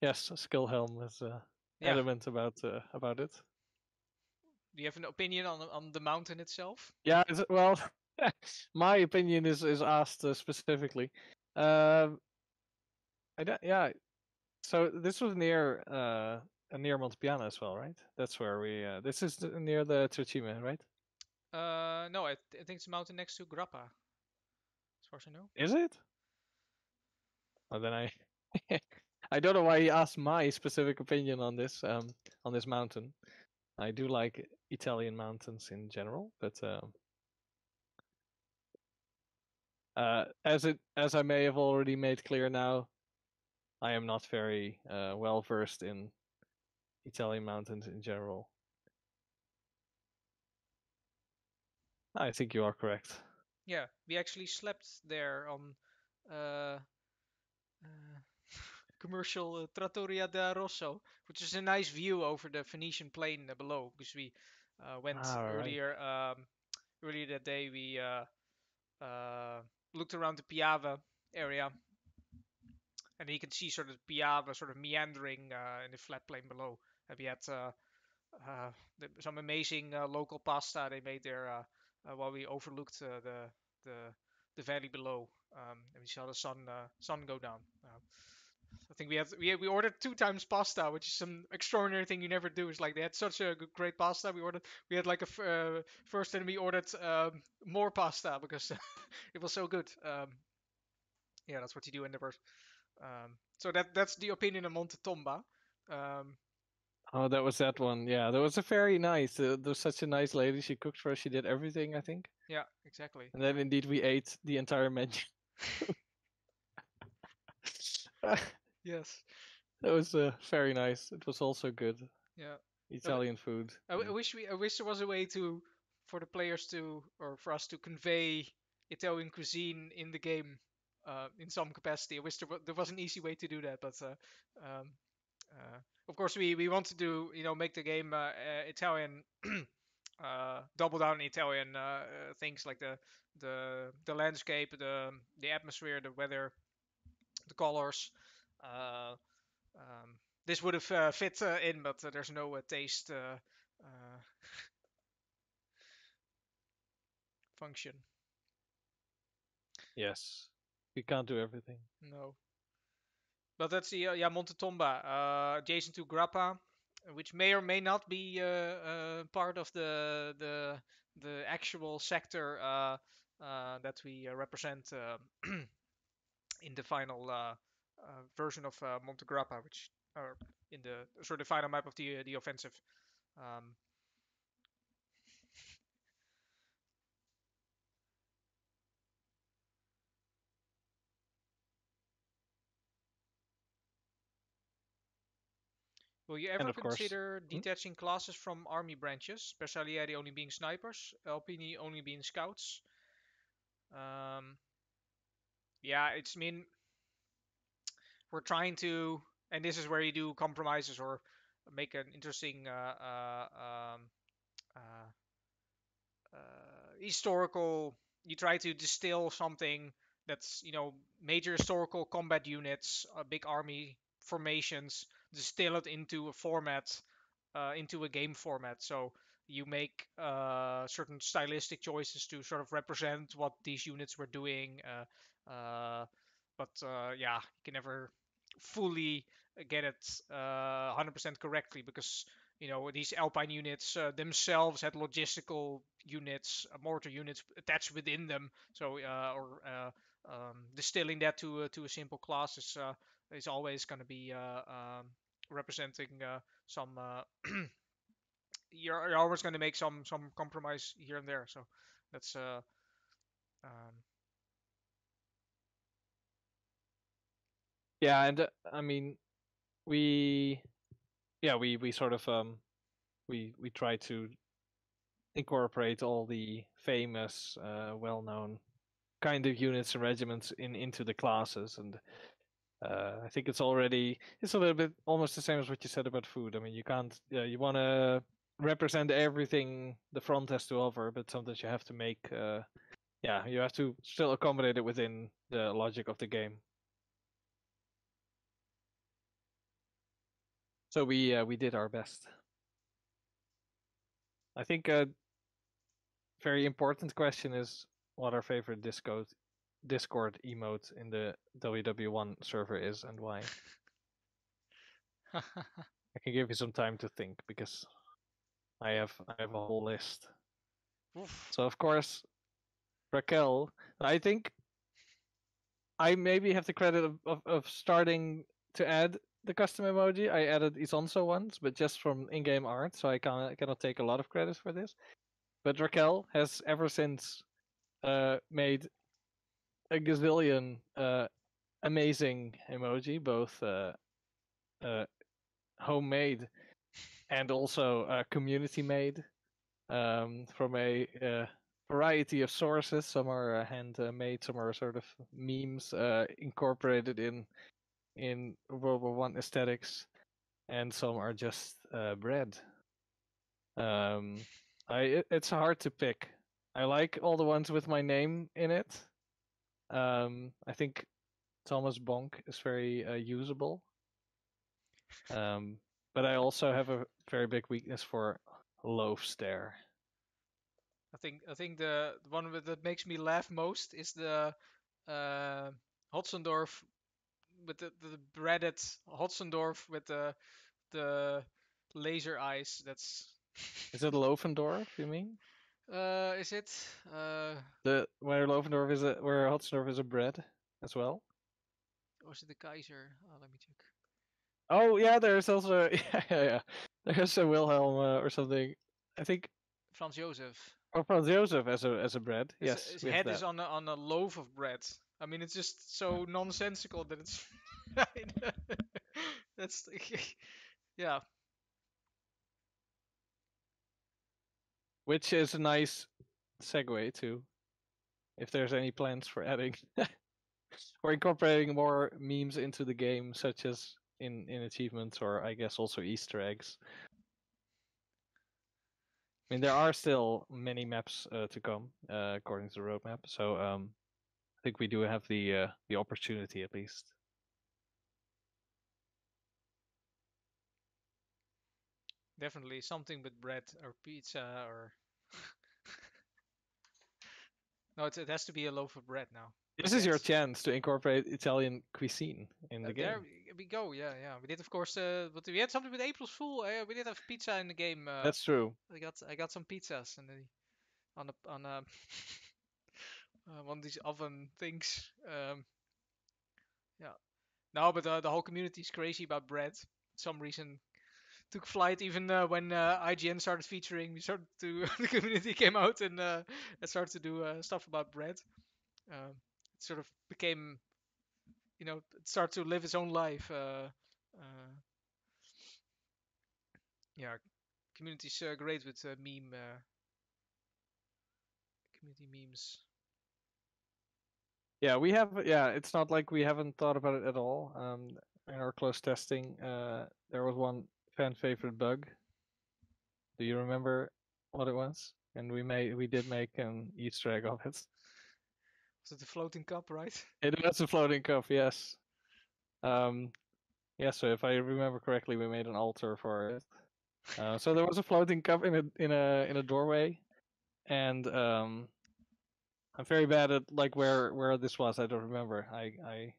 Yes, Skillhelm is Yeah. adamant about it. Do you have an opinion on the mountain itself? Yeah, well, my opinion is asked specifically. Um, yeah. So this was near Montepiano as well, right? That's where we. This is near the Tsushima, right? No, I think it's a mountain next to Grappa, as far as I know. Is it? Well, then I. I don't know why he asked my specific opinion on this mountain. I do like Italian mountains in general, but as I may have already made clear now, I am not very well versed in Italian mountains in general. I think you are correct. Yeah, we actually slept there on uh, uh, commercial Trattoria da Rosso, which is a nice view over the Venetian plain below. Because we went All right. earlier that day. We uh, looked around the Piave area, and you can see sort of Piave sort of meandering in the flat plain below. And we had some amazing local pasta they made there while we overlooked the the valley below, and we saw the sun go down. I think we ordered 2 times pasta, which is some extraordinary thing you never do. It's like they had such a great pasta. We had like first, and we ordered more pasta because it was so good. Yeah, that's what you do in the first. So that's the opinion of Monte Tomba. Um, Oh, that was that one. Yeah, that was a very nice. There was such a nice lady. She cooked for us. She did everything, I think. yeah, exactly. And then indeed we ate the entire menu. That Yes. was very nice. It was also good Yeah. Italian food. I wish there was a way to for the players to or for us to convey Italian cuisine in the game in some capacity. I wish there was an easy way to do that, but um, of course we want to do make the game Italian. Double down on Italian things like the landscape, the atmosphere, the weather, the colors. Uh, this would have fit in, but there's no taste function. Yes. We can't do everything. No. But that's the yeah Monte Tomba, adjacent to Grappa, which may or may not be part of the actual sector that we represent in the final version of Monte Grappa, which are in the sort of final map of the offensive. Um, Will you And ever of course, consider detaching classes from army branches, Bersaglieri only being snipers, Alpini only being scouts? Um, yeah, it's I mean we're trying to, and this is where you do compromises or make an interesting uh, historical. You try to distill something that's major historical combat units, big army formations, distill it into a format, into a game format. So you make certain stylistic choices to sort of represent what these units were doing. But yeah, you can never fully get it 100% correctly because these Alpine units themselves had logistical units, mortar units attached within them. So distilling that to a simple class is always going to be representing some. You're always going to make some compromise here and there. So that's um, yeah, and I mean, we we sort of we try to incorporate all the famous, well-known kind of units and regiments into the classes, and I think it's a little bit almost the same as what you said about food. I mean, you can't you want to represent everything the front has to offer, but sometimes you have to make you have to still accommodate it within the logic of the game. So we did our best. I think a very important question is what our favorite Discord emote in the WW1 server is and why. I can give you some time to think because I have a whole list. oof. So of course, Raquel, I think I maybe have the credit of starting to add the custom emoji. I added Isonzo once, but just from in-game art, so I cannot take a lot of credit for this. But Raquel has ever since made a gazillion amazing emoji, both homemade and also community made, from a variety of sources. Some are handmade, some are sort of memes incorporated in World War I aesthetics, and some are just bread. Um, it's hard to pick. I like all the ones with my name in it. I think Thomas Bonk is very usable. Um, But I also have a very big weakness for loaf stare. I think the one that makes me laugh most is the uh, Hotzendorf with the breaded Hotzendorf with the laser eyes. That's Is it Loefendorf? You mean is it the where Loefendorf is a where Hotzendorf is a bread as well? or is it the Kaiser? Let me check. Oh yeah, there's also yeah. There's a Wilhelm or something. I think Franz Josef. or Franz Josef as a bread. Yes, His we have head is that. on a loaf of bread. I mean, it's just so nonsensical that it's. That's yeah. Which is a nice segue to if there's any plans for adding or incorporating more memes into the game, such as in achievements or I guess also Easter eggs. I mean, there are still many maps to come according to the roadmap, so I think we do have the opportunity at least. Definitely something with bread or pizza or no, it has to be a loaf of bread now. This is your Baguette. chance to incorporate Italian cuisine in the There game. we go. Yeah, yeah. We did, of course. But we had something with April's Fool. We did have pizza in the game. That's true. I got some pizzas and on one of these oven things. Yeah. No, but the whole community is crazy about bread. For some reason, took flight even when IGN started featuring. We started to the community came out and started to do stuff about bread. It sort of became, it started to live its own life. Yeah, community's great with community memes. Yeah, we have. Yeah, it's not like we haven't thought about it at all. In our close testing, there was one fan favorite bug. Do you remember what it was? And we did make an Easter egg of it. Was it the floating cup, right? It was a floating cup, yes. Um, yeah. So if I remember correctly, we made an altar for it. So there was a floating cup in a doorway, and I'm very bad at like where this was. I don't remember. I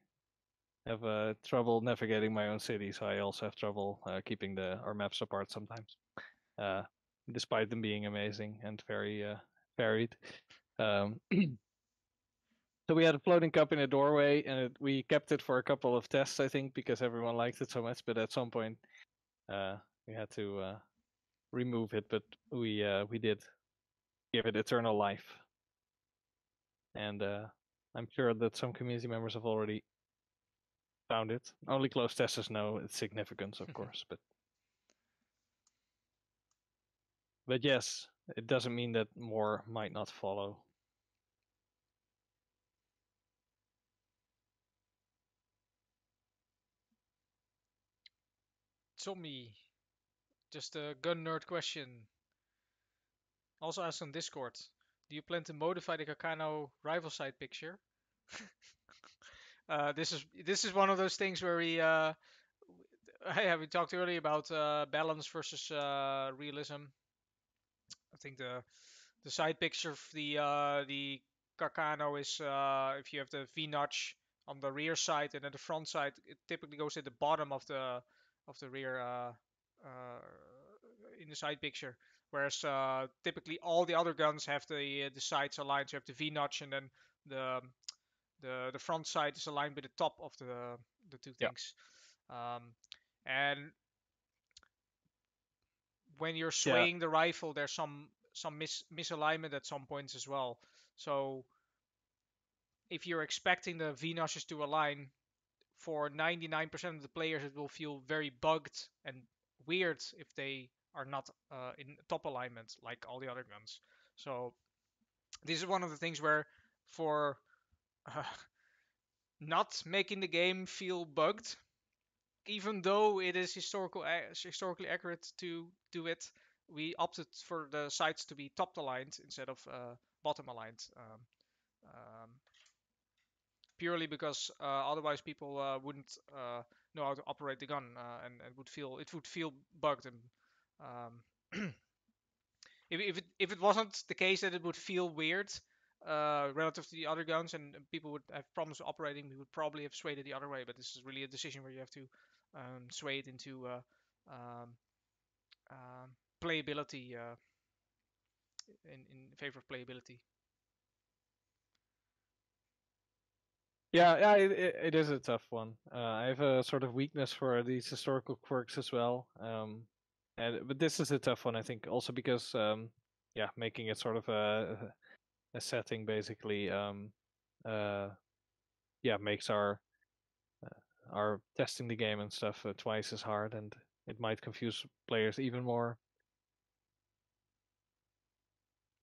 have trouble navigating my own city, so I also have trouble keeping our maps apart sometimes. Uh, Despite them being amazing and very varied. Um, so we had a floating cup in a doorway, and we kept it for a couple of tests, I think, because everyone liked it so much. But at some point, we had to remove it. But we did give it eternal life, and I'm sure that some community members have already found it. Only close testers know its significance, of course, but yes, it doesn't mean that more might not follow. Tommy, just a gun nerd question. Also asked on Discord. Do you plan to modify the Kakano rival side picture? This is one of those things where yeah, we talked earlier about balance versus realism. I think the side picture of the Carcano is if you have the V notch on the rear side and then the front side, it typically goes at the bottom of the rear uh, in the side picture. Whereas typically all the other guns have the sides aligned. So you have the V notch and then the the front side is aligned with the top of the two Yeah. things. Um, and when you're Yeah. swaying the rifle, there's some misalignment at some points as well. So if you're expecting the V notches to align, for 99% of the players, it will feel very bugged and weird if they are not in top alignment like all the other guns. So this is one of the things where for uh, not making the game feel bugged, even though it is historically accurate to do it, we opted for the sides to be top aligned instead of bottom aligned. Um, Purely because otherwise people wouldn't know how to operate the gun, and it would feel bugged. And um, if it wasn't the case that it would feel weird relative to the other guns, and people would have problems operating, we would probably have swayed it the other way. But this is really a decision where you have to sway it into um, playability, in favor of playability. Yeah, yeah, it is a tough one. I have a sort of weakness for these historical quirks as well. And but this is a tough one, I think, also because yeah, making it sort of a setting basically uh yeah, makes our testing the game and stuff twice as hard, and it might confuse players even more.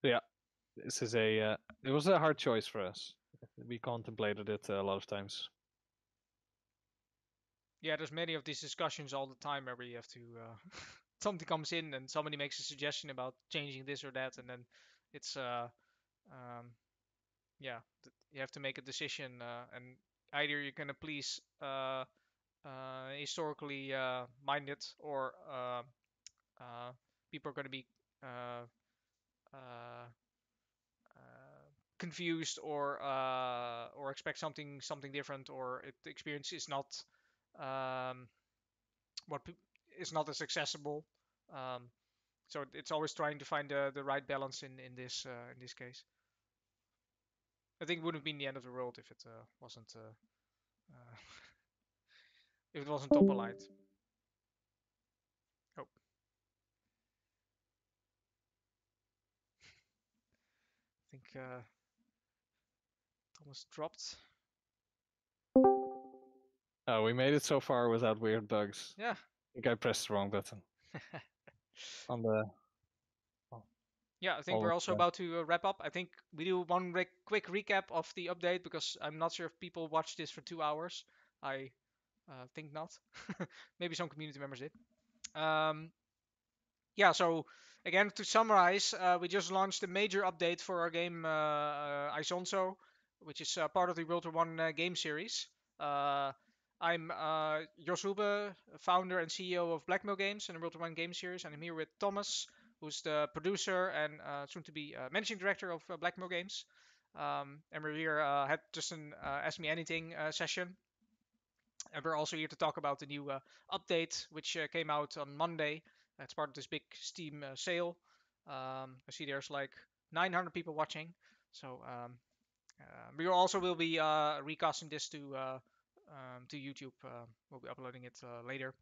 So yeah, this is it was a hard choice for us. We contemplated it a lot of times. Yeah, there's many of these discussions all the time where we have to something comes in and somebody makes a suggestion about changing this or that, and then it's um, yeah, you have to make a decision, and either you're gonna please historically minded, or uh, people are gonna be uh, uh, uh, confused, or expect something different, or the experience is not um, what is not as accessible. Um, so it's always trying to find the right balance in this case. I think it wouldn't have been the end of the world if it wasn't uh, if it wasn't top aligned. Oh, I think Thomas dropped. Oh, we made it so far without weird bugs. Yeah. I think I pressed the wrong button on the. Oh, Yeah, I think all we're of also the about to wrap up. I think we do one quick recap of the update, because I'm not sure if people watched this for 2 hours. I think not. Maybe some community members did. Um, yeah, so again, to summarize, we just launched a major update for our game Isonzo, which is part of the World War One game series. Uh, I'm Jos Rube, founder and CEO of Blackmail Games and the World War One game series, and I'm here with Thomas, who's the producer and soon to be managing director of Blackmail Games. And we're here had just an Ask Me Anything session. And we're also here to talk about the new update, which came out on Monday. It's part of this big Steam sale. I see there's like 900 people watching. So we also will be recasting this to YouTube. We'll be uploading it later.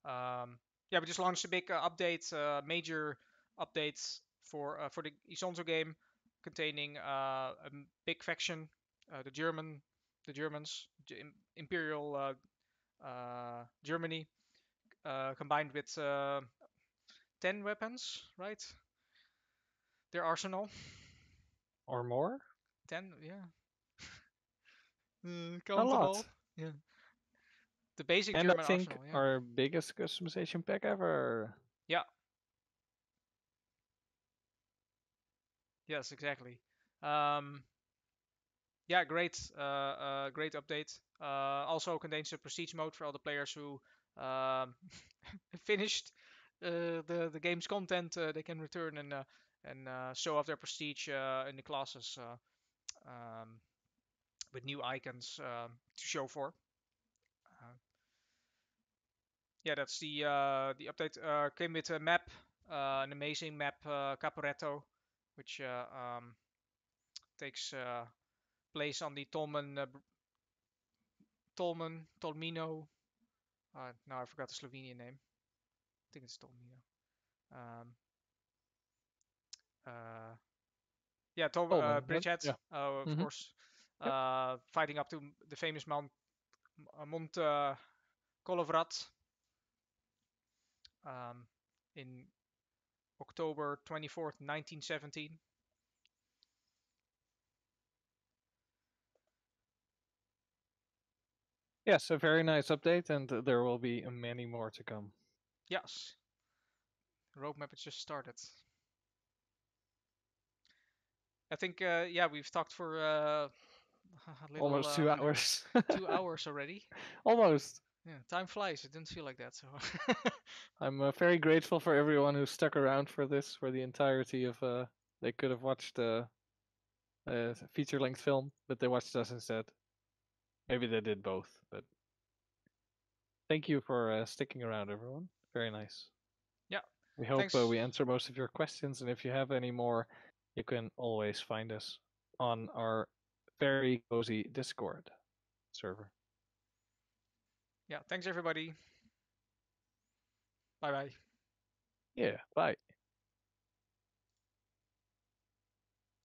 Yeah, we just launched a big update, major updates for the Isonzo game, containing a big faction, the Germans, Imperial Germany, combined with 10 weapons, right? Their arsenal. or more. 10, yeah. A Count them all. lot. Yeah. The basic And I German think arsenal, yeah. our biggest customization pack ever. Yeah, yes, exactly. Um, yeah, great update. Also contains a prestige mode for all the players who um, finished the game's content. They can return and show off their prestige in the classes um, with new icons to show for. Uh, yeah, that's the update. Came with a map, an amazing map, Caporetto, which takes place on the Tolmino. Now I forgot the Slovenian name. I think it's Tolmino. Um, uh, yeah, Coleman, right? Bridgehead, Yeah. of Mm-hmm. course, Yep. fighting up to the famous Mount Kolovrat um, in October 24th, 1917. Yes, a very nice update, and there will be many more to come. Yes, the roadmap has just started. I think, yeah, we've talked for A little Almost 2 hours. 2 hours already. Almost. Yeah, time flies. It didn't feel like that. So I'm very grateful for everyone who stuck around for this for the entirety of. They could have watched a feature-length film, but they watched us instead. Maybe they did both, but thank you for sticking around, everyone. Very nice. yeah, We hope thanks. we answer most of your questions, and if you have any more, you can always find us on our very cozy Discord server. Yeah, thanks everybody. Bye bye. Yeah, bye.